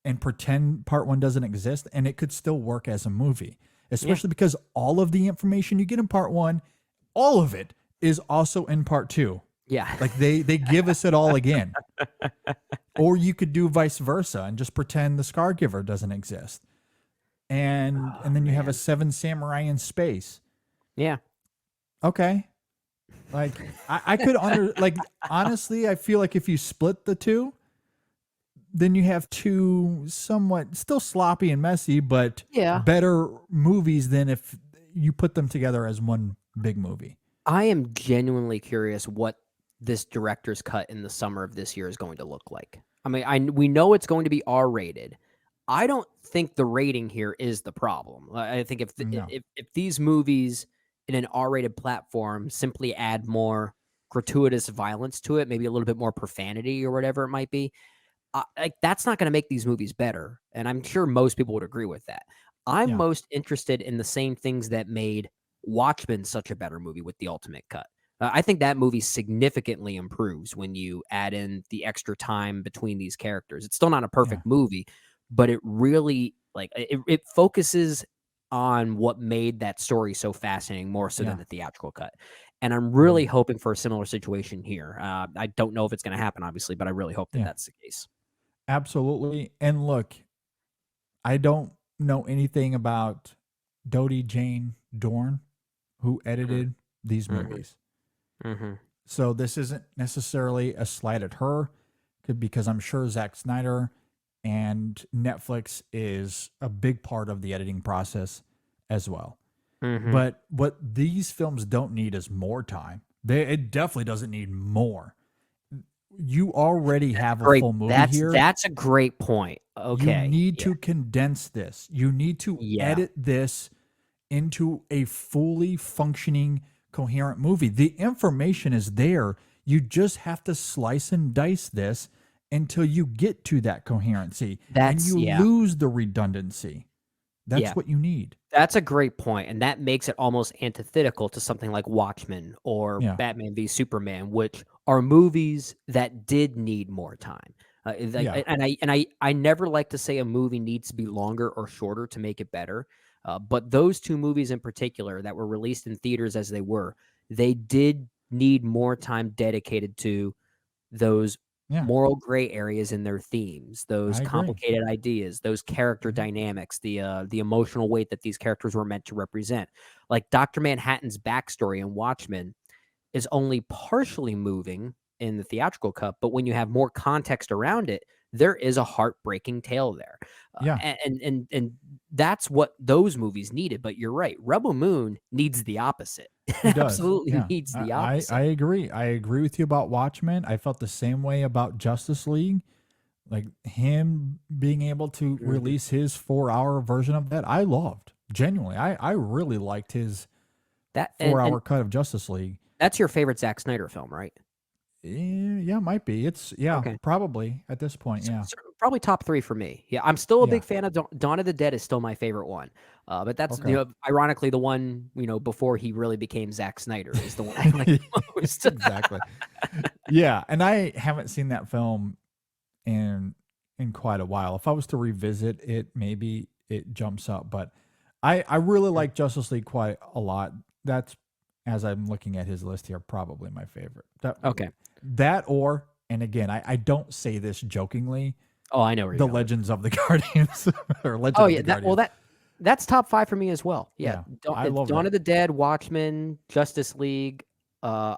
and pretend part one doesn't exist, and it could still work as a movie, especially because all of the information you get in part one, all of it is also in part two. Yeah. Like they give us it all again. Or you could do vice versa and just pretend the Scargiver doesn't exist. And then you have a Seven Samurai in space. Yeah. Okay. Like I could honestly, I feel like if you split the two, then you have two somewhat still sloppy and messy, but better movies than if you put them together as one big movie. I am genuinely curious what this director's cut in the summer of this year is going to look like. I mean, we know it's going to be R-rated. I don't think the rating here is the problem. I think if these movies in an R-rated platform simply add more gratuitous violence to it, maybe a little bit more profanity or whatever it might be. Like that's not going to make these movies better, and I'm sure most people would agree with that. I'm Yeah. most interested in the same things that made Watchmen such a better movie with the ultimate cut. I think that movie significantly improves when you add in the extra time between these characters. It's still not a perfect movie, but it really it focuses on what made that story so fascinating more so than the theatrical cut. And I'm really hoping for a similar situation here. I don't know if it's going to happen, obviously, but I really hope that that's the case. Absolutely. And look, I don't know anything about Dodie Jane Dorn, who edited these movies. So this isn't necessarily a slight at her, because I'm sure Zack Snyder and Netflix is a big part of the editing process as well. But what these films don't need is more time. It definitely doesn't need more. You already have a full movie here. That's a great point. Okay. You need to condense this. You need to edit this into a fully functioning, coherent movie. The information is there. You just have to slice and dice this until you get to that coherency. And you lose the redundancy. That's what you need. That's a great point, and that makes it almost antithetical to something like Watchmen or Batman v Superman, which are movies that did need more time. And I never like to say a movie needs to be longer or shorter to make it better. But those two movies in particular that were released in theaters as they did need more time dedicated to those moral gray areas in their themes, those complicated ideas, those character dynamics, the emotional weight that these characters were meant to represent. Like Dr. Manhattan's backstory in Watchmen is only partially moving in the theatrical cut, but when you have more context around it, there is a heartbreaking tale there. And that's what those movies needed. But you're right. Rebel Moon needs the opposite. It absolutely needs the opposite. I agree. I agree with you about Watchmen. I felt the same way about Justice League. Like him being able to release his 4-hour version of that, I loved. Genuinely. I really liked his 4-hour cut of Justice League. That's your favorite Zack Snyder film, right? Yeah, might be. It's probably at this point. Yeah, probably top 3 for me. Yeah, I'm still a big fan of Dawn of the Dead. Is still my favorite one. But that's ironically the one before he really became Zack Snyder is the one I like the most. Exactly. Yeah, and I haven't seen that film in quite a while. If I was to revisit it, maybe it jumps up. But I really like Justice League quite a lot. That's, as I'm looking at his list here, probably my favorite. That or, and again, I don't say this jokingly. Oh, I know. The Legends of the Guardians. Or Legends of the Guardians. That's top 5 for me as well. Yeah. I love Dawn that. of the Dead, Watchmen, Justice League, the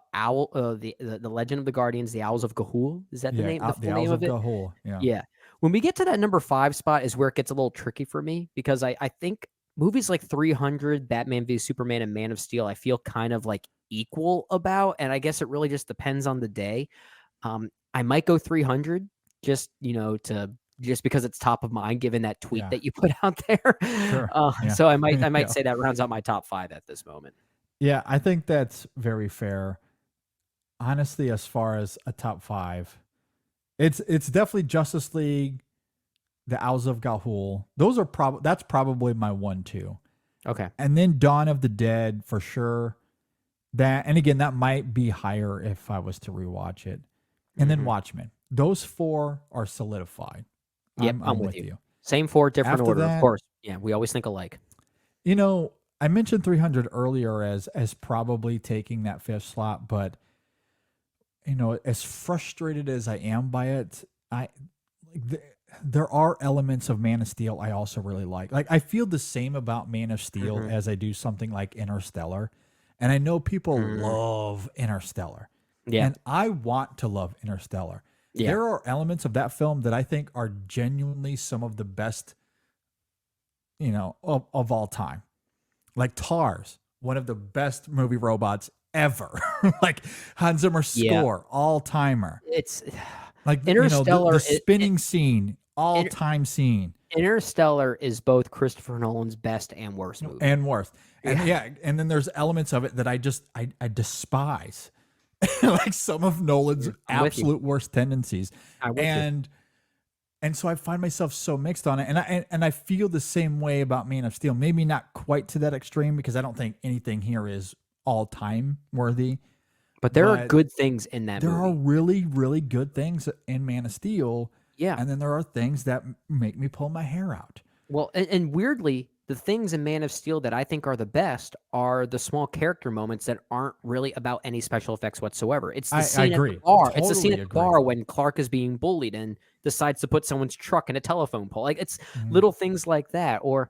Legend of the Guardians, the Owls of Ga'Hoole. Is that the name? The full name of it? Ga'Hoole. Yeah. Yeah. When we get to that number 5 spot is where it gets a little tricky for me because I think movies like 300, Batman v Superman, and Man of Steel, I feel kind of like equal about, and I guess it really just depends on the day. I might go 300 just because it's top of mind given that tweet that you put out there. Sure. So I might say that rounds out my top 5 at this moment. Yeah, I think that's very fair. Honestly, as far as a top 5, it's definitely Justice League, the Owls of Ga'Hoole. Those are that's probably my 1-2. Okay. And then Dawn of the Dead for sure. That, and again, that might be higher if I was to rewatch it. And then Watchmen. Those 4 are solidified. Yep, I'm with you. Same 4, different After order, that, of course. Yeah, we always think alike. I mentioned 300 earlier as probably taking that 5th slot, but as frustrated as I am by it, there are elements of Man of Steel I also really like. Like I feel the same about Man of Steel as I do something like Interstellar. And I know people love Interstellar. Yeah. And I want to love Interstellar. Yeah. There are elements of that film that I think are genuinely some of the best, of all time. Like Tars, one of the best movie robots ever. Like Hans Zimmer score, all-timer. It's like Interstellar, the spinning scene, all-time scene. Interstellar is both Christopher Nolan's best and worst movie. And worst. And and then there's elements of it that I despise. like some of Nolan's I'm with you. absolute worst tendencies. I'm with you. And so I find myself so mixed on it, and I feel the same way about Man of Steel. Maybe not quite to that extreme, because I don't think anything here is all time worthy. But there are But good things in that there movie. are really, really good things in Man of Steel. Yeah. And then there are things that make me pull my hair out. Well, and weirdly, the things in Man of Steel that I think are the best are the small character moments that aren't really about any special effects whatsoever. It's the I scene at agree. the bar. It's the scene Totally at the agree. bar when Clark is being bullied and decides to put someone's truck in a telephone pole. Like, it's Mhm. little things like that. Or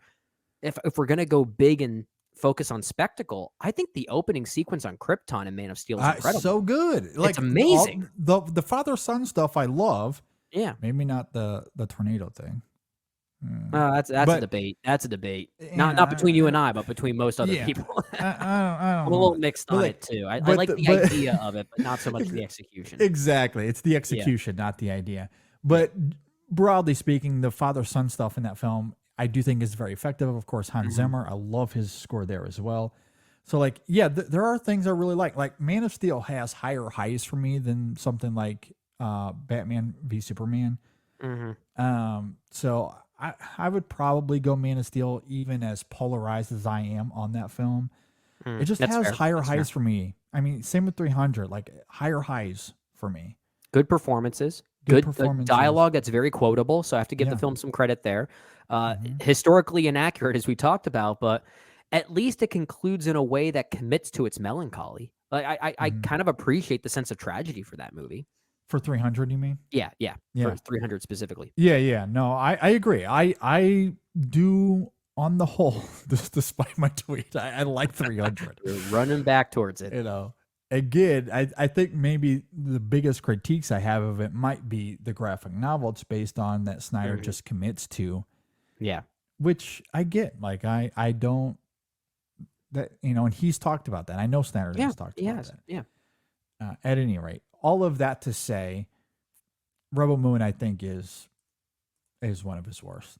if we're gonna go big and focus on spectacle, I think the opening sequence on Krypton in Man of Steel is incredible. So good. Like it's amazing. The father-son stuff I love. Yeah. Maybe not the tornado thing. That's But- a debate. That's a debate. Not between you and I, but between most other Yeah. people. I don't I'm a know. little mixed But on like- it too. I but like the- the but- idea of it, but not so much the execution. Exactly. It's the execution, not the idea. But broadly speaking, the father-son stuff in that film, I do think is very effective. Of course, Hans Zimmer, I love his score there as well. So like, yeah, there are things I really like. Like Man of Steel has higher highs for me than something like Batman v Superman. So I would probably go Man of Steel, even as polarized as I am on that film. It just That's has fair. higher That's highs for me. I mean, same with 300, like higher highs for me. Good performances. Good Good performances. dialogue that's very quotable. So I have to give the Yeah. film some credit there. Historically inaccurate, as we talked about, but at least it concludes in a way that commits to its melancholy. Like I kind of appreciate the sense of tragedy for that movie. For 300, you mean? Yeah. Yeah. For 300 specifically. Yeah. No, I agree. I do, on the whole, despite my tweet, I like 300. We're running back towards it. You know, again, I think maybe the biggest critiques I have of it might be the graphic novel it's based on that Snyder just commits to, Yeah. which I get. Like, I don't, that, you know, and he's talked about that. I know Snyder has talked about that. Yeah. At any rate, all of that to say, Rebel Moon, I think, is one of his worst.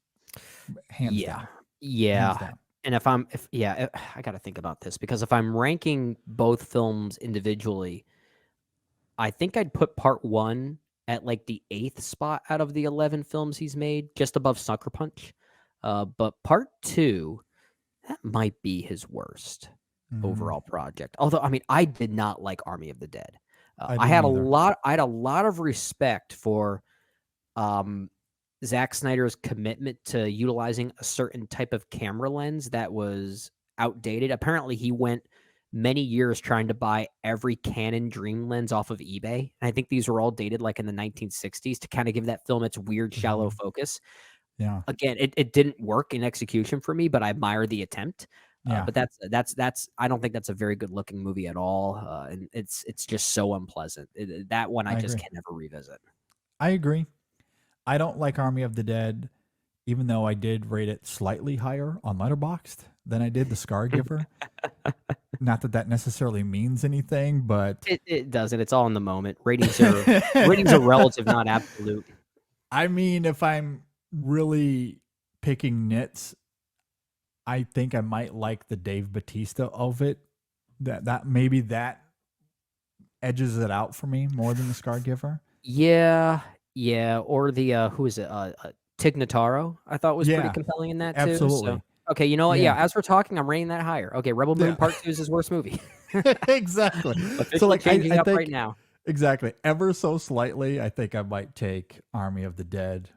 Hands down. Yeah. Hands down. And I got to think about this, because if I'm ranking both films individually, I think I'd put part 1 at like the 8th spot out of the 11 films he's made, just above Sucker Punch. But part 2, that might be his worst overall project. Although, I mean, I did not like Army of the Dead. I had a lot of respect for Zack Snyder's commitment to utilizing a certain type of camera lens that was outdated. Apparently, he went many years trying to buy every Canon Dream lens off of eBay. And I think these were all dated like in the 1960s to kind of give that film its weird, shallow focus. Yeah. Again, it didn't work in execution for me, but I admire the attempt. Yeah. But that's I don't think that's a very good looking movie at all. And it's just so unpleasant. That one I just agree. can never revisit. I agree. I don't like Army of the Dead, even though I did rate it slightly higher on Letterboxd than I did the Scargiver. Not that that necessarily means anything, but It doesn't. It's all in the moment. Ratings are relative, not absolute. I mean, if I'm really picking nits, I think I might like the Dave Bautista of it. That maybe that edges it out for me more than the Scargiver. Yeah. Or the who is it? Tig Notaro, I thought was pretty compelling in that too. Absolutely. So, okay, you know what? Yeah. Yeah, as we're talking, I'm rating that higher. Okay, Rebel Moon Part 2 is his worst movie. Exactly. So like changing I up think, right now. Exactly. Ever so slightly, I think I might take Army of the Dead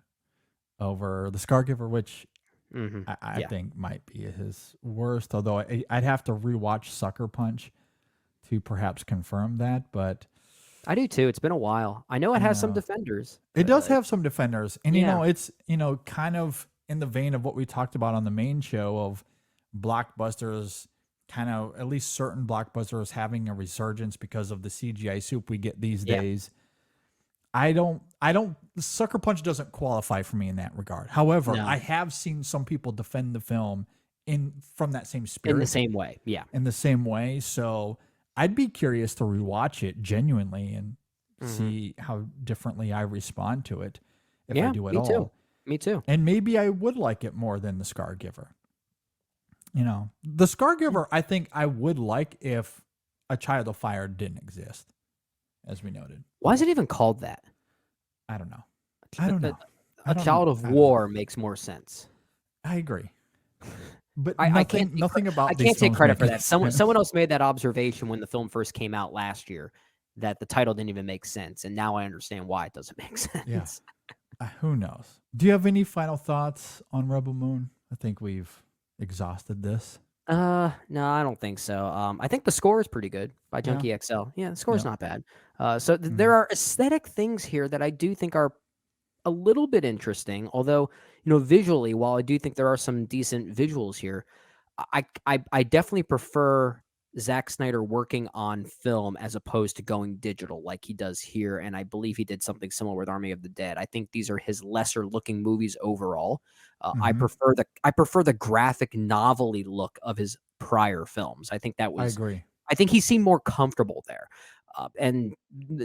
over the Scargiver, which I think might be his worst. Although I'd have to rewatch Sucker Punch to perhaps confirm that. But I do too. It's been a while. I know it has some defenders. it does have some defenders, and yeah. it's kind of in the vein of what we talked about on the main show of blockbusters. Kind of, at least certain blockbusters having a resurgence because of the CGI soup we get these days. I don't, Sucker Punch doesn't qualify for me in that regard. However, I have seen some people defend the film from that same spirit. In the same way. Yeah. In the same way. So I'd be curious to rewatch it genuinely and see how differently I respond to it if I do at all. Me too. And maybe I would like it more than the Scargiver. The Scargiver, I think I would like if A Child of Fire didn't exist. as we noted. Why is it even called that? I don't know. I don't know. A child of war makes more sense. I agree. But I nothing about I these can't take films credit for make that. sense. Someone else made that observation when the film first came out last year, that the title didn't even make sense, and now I understand why it doesn't make sense. Yeah. Who knows? Do you have any final thoughts on Rebel Moon? I think we've exhausted this. No, I don't think so. I think the score is pretty good by Junkie XL. Yeah, the score is Yeah. not bad. So there are aesthetic things here that I do think are a little bit interesting. Although, visually, while I do think there are some decent visuals here, I definitely prefer Zack Snyder working on film as opposed to going digital like he does here. And I believe he did something similar with Army of the Dead. I think these are his lesser looking movies overall. I prefer the graphic novelty look of his prior films. I think I agree. I think he seemed more comfortable there. And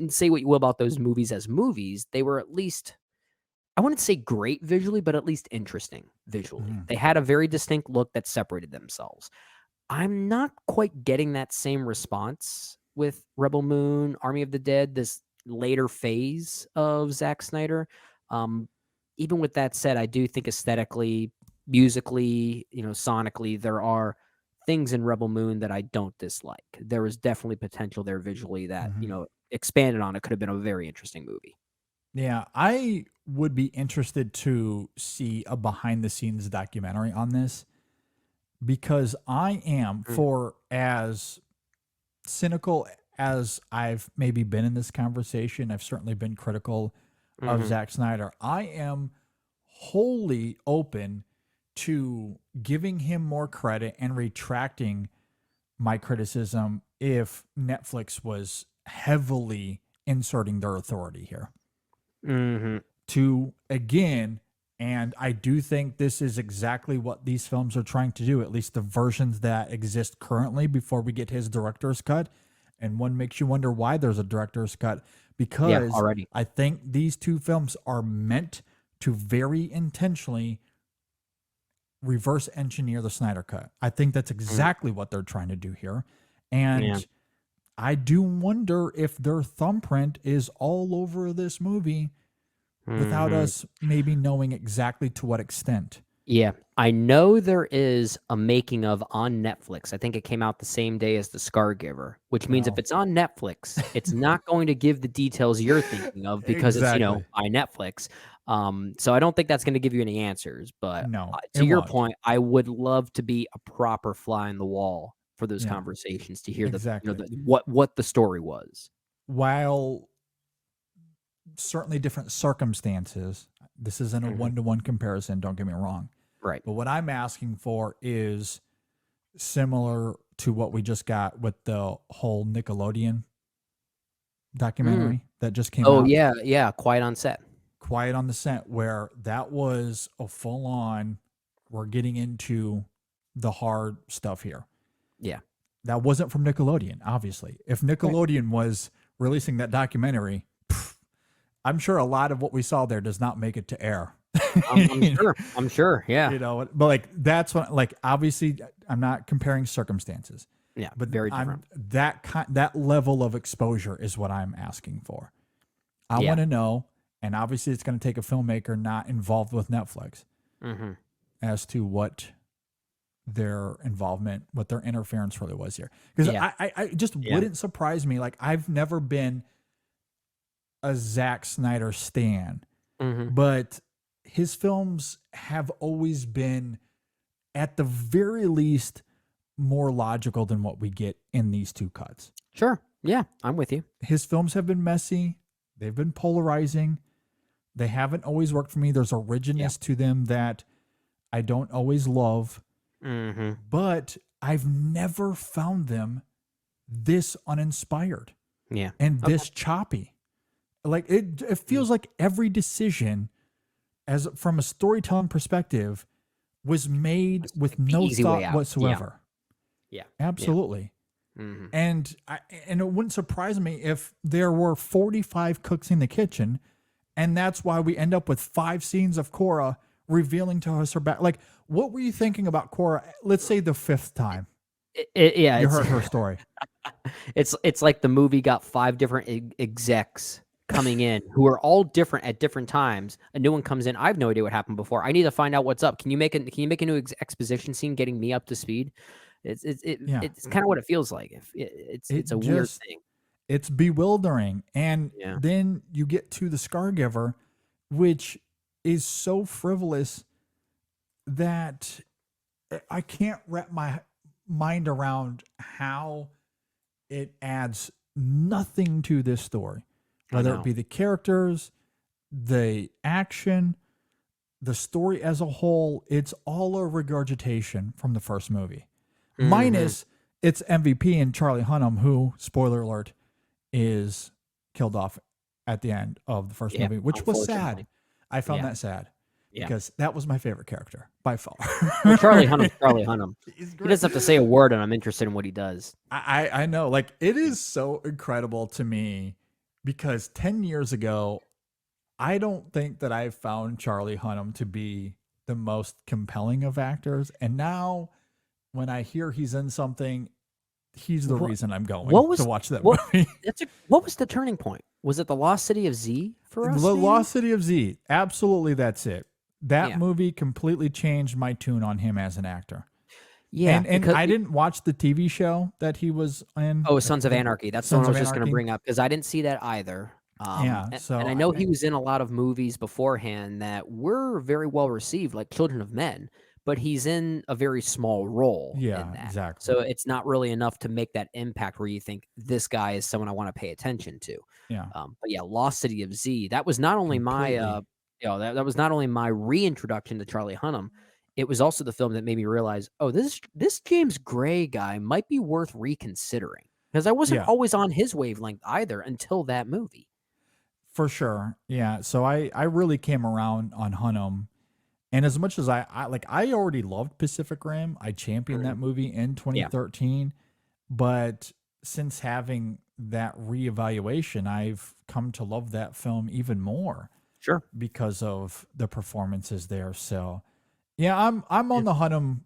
say what you will about those movies as movies, they were at least, I wouldn't say great visually, but at least interesting visually. They had a very distinct look that separated themselves. I'm not quite getting that same response with Rebel Moon, Army of the Dead, this later phase of Zack Snyder. Even with that said, I do think aesthetically, musically, sonically, there are things in Rebel Moon that I don't dislike. There is definitely potential there visually that, expanded on it could have been a very interesting movie. Yeah, I would be interested to see a behind the scenes documentary on this, because I am, for as cynical as I've maybe been in this conversation, I've certainly been critical of Zack Snyder. I am wholly open to giving him more credit and retracting my criticism if Netflix was heavily inserting their authority here. To, again, and I do think this is exactly what these films are trying to do, at least the versions that exist currently before we get his director's cut. And one makes you wonder why there's a director's cut, because already. I think these two films are meant to very intentionally reverse engineer the Snyder cut. I think that's exactly what they're trying to do here. And I do wonder if their thumbprint is all over this movie without us maybe knowing exactly to what extent. Yeah, I know there is a making of on Netflix. I think it came out the same day as the SCARGIVER, which means if it's on Netflix, it's not going to give the details you're thinking of because it's, by Netflix. So I don't think that's going to give you any answers. But to your point, I would love to be a proper fly in the wall for those conversations to hear what the story was. While certainly different circumstances, this isn't a one-to-one comparison, don't get me wrong. Right. But what I'm asking for is similar to what we just got with the whole Nickelodeon documentary that just came out. Oh, yeah. Quiet on Set. Quiet on the Set, where that was a full-on, we're getting into the hard stuff here. Yeah. That wasn't from Nickelodeon, obviously. If Nickelodeon was releasing that documentary, I'm sure a lot of what we saw there does not make it to air. I'm sure. Yeah. But like, that's what, like, obviously I'm not comparing circumstances. Yeah. But very different. That level of exposure is what I'm asking for. I want to know, and obviously it's going to take a filmmaker not involved with Netflix as to what their involvement, what their interference really was here. Because I just wouldn't surprise me. Like, I've never been a Zack Snyder stan, but his films have always been, at the very least, more logical than what we get in these two cuts. Sure. Yeah, I'm with you. His films have been messy. They've been polarizing. They haven't always worked for me. There's a rigidness to them that I don't always love, but I've never found them this uninspired and this choppy. Like, it feels like every decision, as from a storytelling perspective, was made with no thought whatsoever. Yeah. Absolutely. And it wouldn't surprise me if there were 45 cooks in the kitchen, and that's why we end up with 5 scenes of Cora revealing to us her back. Like, what were you thinking about Cora? Let's say the 5th time. You heard her story. It's like the movie got 5 different execs coming in who are all different at different times. A new one comes in. I have no idea what happened before. I need to find out what's up. Can you make a new exposition scene getting me up to speed? It's kind of what it feels like. It's a weird thing. It's bewildering. And Yeah. then you get to the SCARGIVER, which is so frivolous that I can't wrap my mind around how it adds nothing to this story, whether it be the characters, the action, the story as a whole. It's all a regurgitation from the first movie, minus its MVP and Charlie Hunnam, who, spoiler alert, is killed off at the end of the first movie, which was sad. I found that sad because that was my favorite character by far. Well, Charlie Hunnam. He doesn't have to say a word, and I'm interested in what he does. I know. Like, it is so incredible to me because 10 years ago, I don't think that I found Charlie Hunnam to be the most compelling of actors. And now when I hear he's in something, he's the reason I'm going to watch that movie. What was the turning point? Was it The Lost City of Z for us? The Lost City of Z. Absolutely, that's it. That movie completely changed my tune on him as an actor. Yeah. And I didn't watch the TV show that he was in. Oh, Sons of Anarchy. That's the one I was just going to bring up because I didn't see that either. And I know he was in a lot of movies beforehand that were very well received, like Children of Men, but he's in a very small role. Yeah, in that. exactly. So it's not really enough to make that impact where you think this guy is someone I want to pay attention to. Yeah. But yeah, Lost City of Z. That was not only my that was not only my reintroduction to Charlie Hunnam. It was also the film that made me realize, this James Gray guy might be worth reconsidering because I wasn't always on his wavelength either until that movie. For sure. Yeah. So I really came around on Hunnam. And as much as I already loved Pacific Rim, I championed that movie in 2013. But since having that reevaluation, I've come to love that film even more. Sure. Because of the performances there. So yeah, I'm on the Hunnam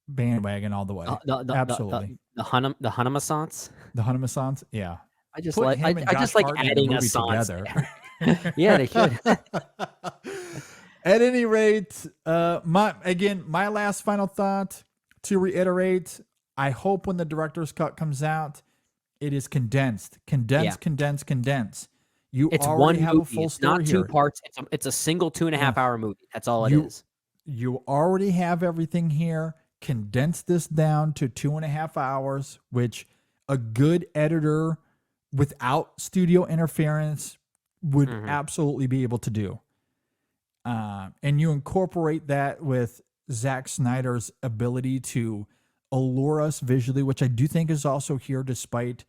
bandwagon all the way. Absolutely. The Hunnam-a-sance? The Hunnam-a-ance? Yeah. I just like adding a sance together. Yeah, they should. At any rate, my last final thought to reiterate, I hope when the director's cut comes out, it is condensed. It's one have movie. A full it's story not two here. parts. It's a single 2.5 hour movie. That's all it is. You already have everything here. Condense this down to 2.5 hours, which a good editor without studio interference would absolutely be able to do. And you incorporate that with Zack Snyder's ability to allure us visually, which I do think is also here despite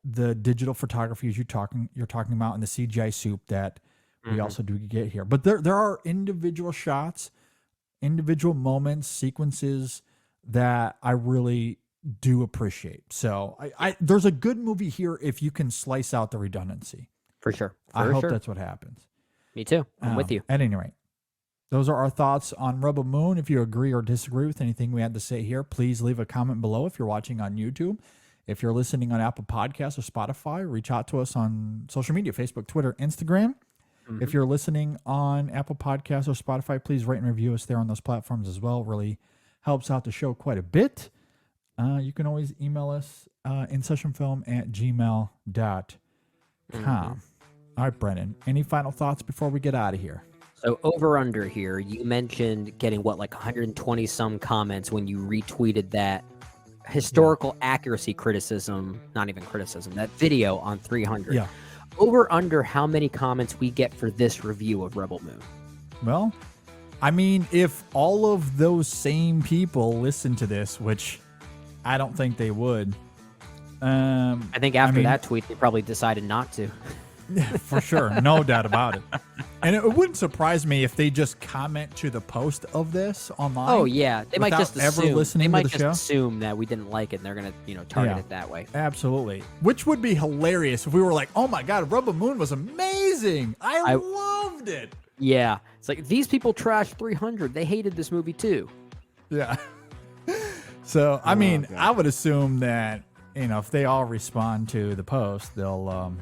the digital photography as you're talking about and the CGI soup that we also do get here. But there are individual shots, individual moments, sequences that I really do appreciate. So there's a good movie here if you can slice out the redundancy. For sure. I hope that's what happens. Me too. I'm with you. At any rate, those are our thoughts on Rebel Moon. If you agree or disagree with anything we had to say here, please leave a comment below if you're watching on YouTube. If you're listening on Apple Podcasts or Spotify, reach out to us on social media, Facebook, Twitter, Instagram. If you're listening on Apple Podcasts or Spotify, please rate and review us there on those platforms as well. It really helps out the show quite a bit. You can always email us insessionfilm@gmail.com. All right, Brennan, any final thoughts before we get out of here? So over under here, you mentioned getting 120 some comments when you retweeted that historical accuracy criticism, not even criticism, that video on 300. Yeah. Over under how many comments we get for this review of Rebel Moon? Well, I mean, if all of those same people listen to this, which I don't think they would. I think after that tweet, they probably decided not to. For sure. No doubt about it. And it wouldn't surprise me if they just comment to the post of this online. Oh, yeah. They might just assume that we didn't like it and they're going to target it that way. Absolutely. Which would be hilarious if we were like, oh my God, Rebel Moon was amazing. I loved it. Yeah. It's like, these people trashed 300. They hated this movie too. Yeah. So, I mean, I would assume that if they all respond to the post, they'll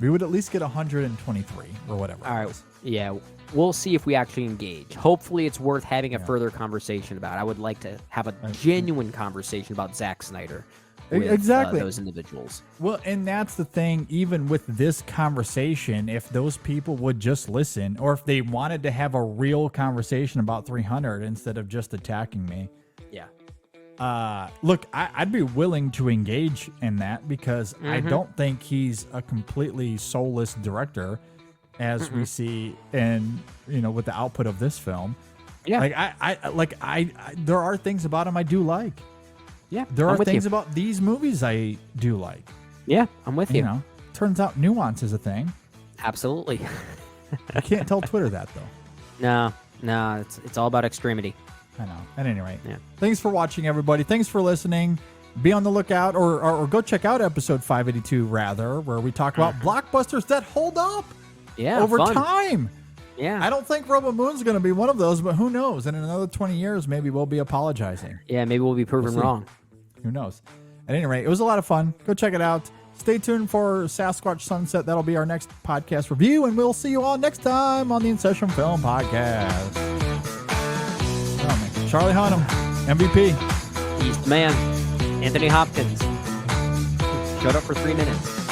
we would at least get 123 or whatever. All right. Yeah. We'll see if we actually engage. Hopefully, it's worth having a further conversation about. I would like to have a genuine conversation about Zack Snyder. With, exactly. Those individuals. Well, and that's the thing. Even with this conversation, if those people would just listen, or if they wanted to have a real conversation about 300 instead of just attacking me, look, I'd be willing to engage in that because I don't think he's a completely soulless director, as we see in with the output of this film. Yeah, I there are things about him I do like. Yeah, there are things about these movies I do like. Yeah, I'm with you. Turns out nuance is a thing. Absolutely. You can't tell Twitter that though. No, it's all about extremity. I know. At any rate, thanks for watching, everybody. Thanks for listening. Be on the lookout, or go check out episode 582 rather, where we talk about blockbusters that hold up. Yeah, over fun. time. Yeah, I don't think Robo Moon's going to be one of those, but who knows? And in another 20 years, maybe we'll be apologizing. Yeah, maybe we'll be proven wrong. Who knows? At any rate, it was a lot of fun. Go check it out. Stay tuned for Sasquatch Sunset. That'll be our next podcast review, and we'll see you all next time on the In Session Film Podcast. Oh, Charlie Hunnam, MVP. East Man, Anthony Hopkins. Showed up for 3 minutes.